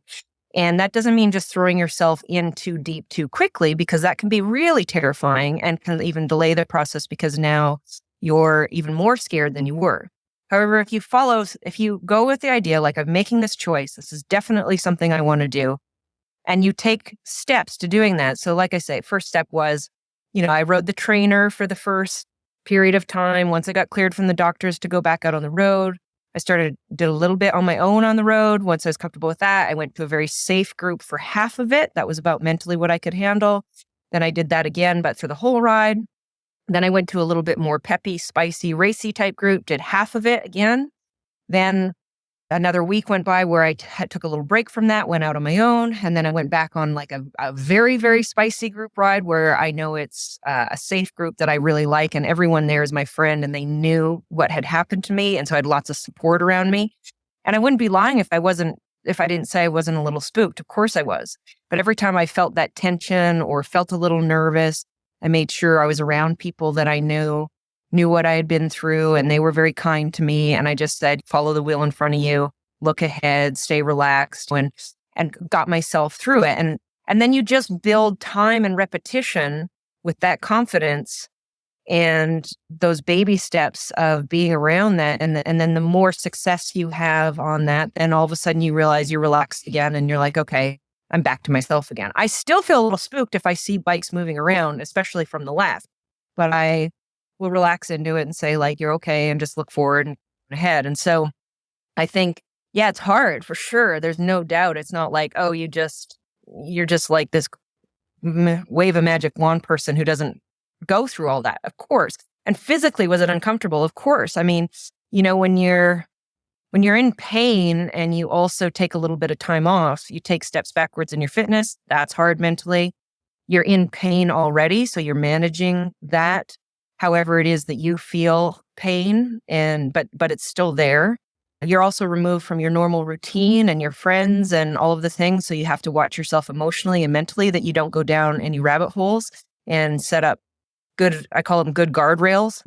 And that doesn't mean just throwing yourself in too deep too quickly, because that can be really terrifying and can even delay the process because now you're even more scared than you were. However, if you go with the idea, like I'm making this choice, this is definitely something I want to do, and you take steps to doing that. So like I say, first step was, I rode the trainer for the first period of time. Once I got cleared from the doctors to go back out on the road, did a little bit on my own on the road. Once I was comfortable with that, I went to a very safe group for half of it. That was about mentally what I could handle. Then I did that again, but for the whole ride. Then I went to a little bit more peppy, spicy, racy type group, did half of it again. Then another week went by where I took a little break from that, went out on my own. And then I went back on like a very, very spicy group ride where I know it's a safe group that I really like. And everyone there is my friend and they knew what had happened to me. And so I had lots of support around me. And I wouldn't be lying if I didn't say I wasn't a little spooked. Of course I was. But every time I felt that tension or felt a little nervous, I made sure I was around people that I knew what I had been through, and they were very kind to me. And I just said, follow the wheel in front of you, look ahead, stay relaxed, and got myself through it. And then you just build time and repetition with that confidence and those baby steps of being around that. And then the more success you have on that, then all of a sudden you realize you're relaxed again and you're like, okay, I'm back to myself again. I still feel a little spooked if I see bikes moving around, especially from the left, but I will relax into it and say like, you're okay, and just look forward and ahead. And so I think, yeah, it's hard for sure. There's no doubt. It's not like, oh, you're just like this wave a magic wand person who doesn't go through all that. Of course. And physically, was it uncomfortable? Of course. I mean, when you're in pain and you also take a little bit of time off, you take steps backwards in your fitness. That's hard mentally. You're in pain already, so you're managing that. However it is that you feel pain, but it's still there. You're also removed from your normal routine and your friends and all of the things. So you have to watch yourself emotionally and mentally that you don't go down any rabbit holes, and set up I call them good guardrails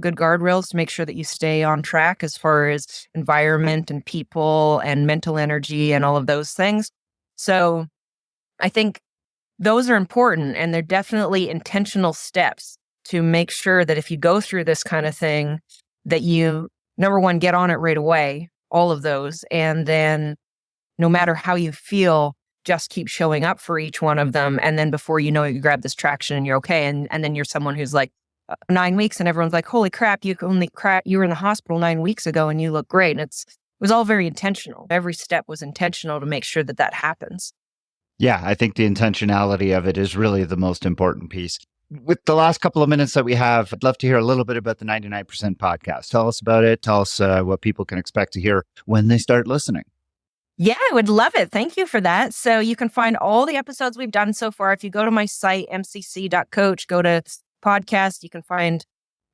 to make sure that you stay on track as far as environment and people and mental energy and all of those things. So I think those are important, and they're definitely intentional steps to make sure that if you go through this kind of thing, that you, number one, get on it right away, all of those. And then no matter how you feel, just keep showing up for each one of them. And then before you know it, you grab this traction and you're okay. And then you're someone who's like 9 weeks and everyone's like, holy crap, you were in the hospital 9 weeks ago and you look great. And it was all very intentional. Every step was intentional to make sure that that happens. Yeah, I think the intentionality of it is really the most important piece. With the last couple of minutes that we have, I'd love to hear a little bit about the 99% podcast. Tell us about it. Tell us what people can expect to hear when they start listening. Yeah, I would love it. Thank you for that. So you can find all the episodes we've done so far. If you go to my site, mcc.coach, go to podcast, you can find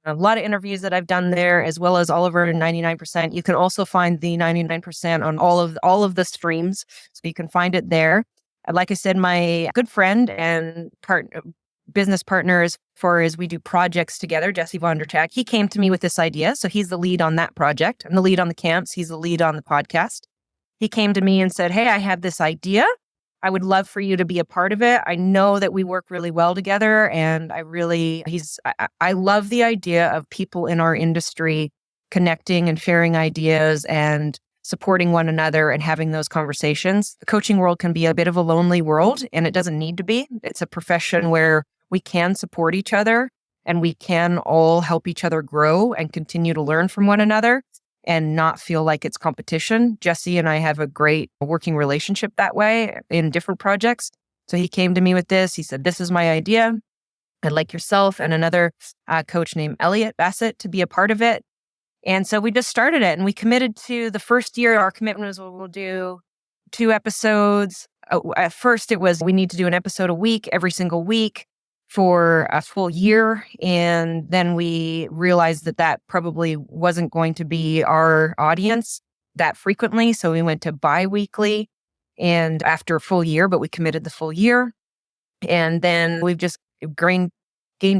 a lot of interviews that I've done there, as well as all of our 99%. You can also find the 99% on all of the streams. So you can find it there. Like I said, my good friend and business partner, as far as we do projects together, Jesse Vonderchak, he came to me with this idea. So he's the lead on that project. I'm the lead on the camps. He's the lead on the podcast. He came to me and said, hey, I have this idea. I would love for you to be a part of it. I know that we work really well together. And I love the idea of people in our industry connecting and sharing ideas and supporting one another and having those conversations. The coaching world can be a bit of a lonely world, and it doesn't need to be. It's a profession where we can support each other and we can all help each other grow and continue to learn from one another and not feel like it's competition. Jesse and I have a great working relationship that way in different projects. So he came to me with this. He said, this is my idea. I'd like yourself and another coach named Elliot Bassett to be a part of it. And so we just started it and we committed to the first year. Our commitment was we'll do 2 episodes. At first it was we need to do an episode a week, every single week for a full year. And then we realized that that probably wasn't going to be our audience that frequently. So we went to bi-weekly and after a full year, but we committed the full year. And then we've just gained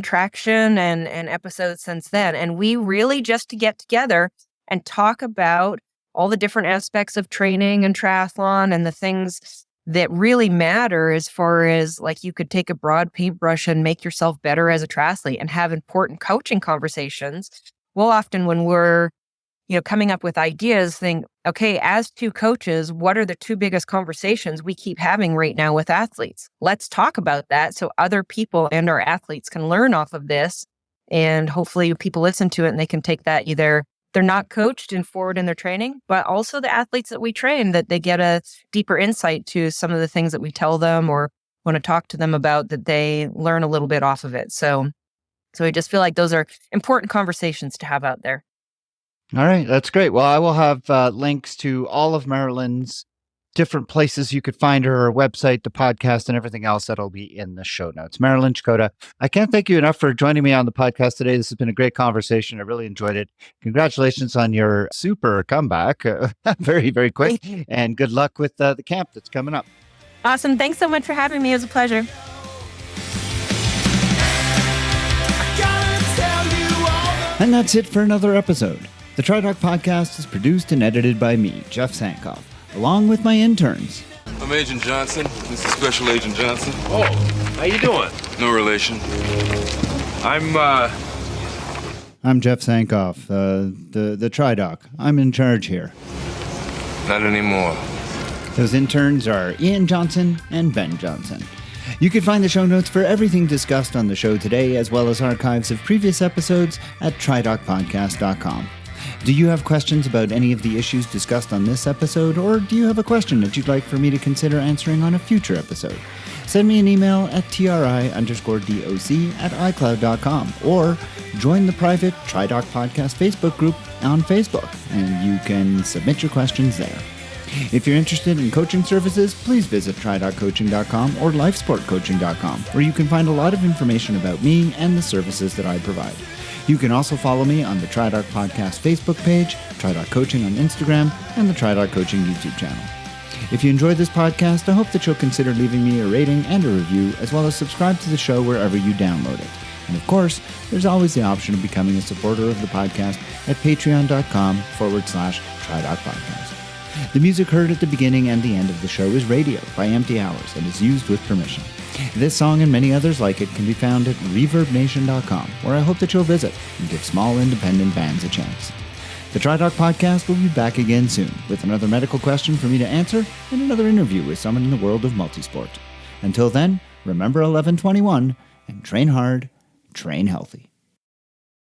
traction and episodes since then. And we really just to get together and talk about all the different aspects of training and triathlon and the things that really matter as far as like you could take a broad paintbrush and make yourself better as a triathlete and have important coaching conversations. We'll often, when we're, coming up with ideas, think, okay, as 2 coaches, what are the 2 biggest conversations we keep having right now with athletes? Let's talk about that so other people and our athletes can learn off of this. And hopefully people listen to it and they can take that either they're not coached and forward in their training, but also the athletes that we train, that they get a deeper insight to some of the things that we tell them or want to talk to them about, that they learn a little bit off of it. So I just feel like those are important conversations to have out there. All right, that's great. Well, I will have links to all of Marilyn's different places you could find her website, the podcast, and everything else that'll be in the show notes. Marilyn Chychota, I can't thank you enough for joining me on the podcast today. This has been a great conversation. I really enjoyed it. Congratulations on your super comeback. Very, very quick. And good luck with the camp that's coming up. Awesome. Thanks so much for having me. It was a pleasure. And that's it for another episode. The TriDoc podcast is produced and edited by me, Jeff Sankoff, along with my interns. I'm Agent Johnson. This is Special Agent Johnson. Oh, how you doing? No relation. I'm Jeff Sankoff, the TriDoc. I'm in charge here. Not anymore. Those interns are Ian Johnson and Ben Johnson. You can find the show notes for everything discussed on the show today, as well as archives of previous episodes at tridocpodcast.com. Do you have questions about any of the issues discussed on this episode, or do you have a question that you'd like for me to consider answering on a future episode? Send me an email at tri_doc@icloud.com, or join the private TriDoc Podcast Facebook group on Facebook, and you can submit your questions there. If you're interested in coaching services, please visit tridoccoaching.com or lifesportcoaching.com, where you can find a lot of information about me and the services that I provide. You can also follow me on the TriDoc Podcast Facebook page, TriDoc Coaching on Instagram, and the TriDoc Coaching YouTube channel. If you enjoyed this podcast, I hope that you'll consider leaving me a rating and a review, as well as subscribe to the show wherever you download it. And of course, there's always the option of becoming a supporter of the podcast at patreon.com/TriDoc Podcast. The music heard at the beginning and the end of the show is Radio by Empty Hours and is used with permission. This song and many others like it can be found at ReverbNation.com, where I hope that you'll visit and give small independent bands a chance. The TriDoc Podcast will be back again soon with another medical question for me to answer and another interview with someone in the world of multisport. Until then, remember 1121 and train hard, train healthy.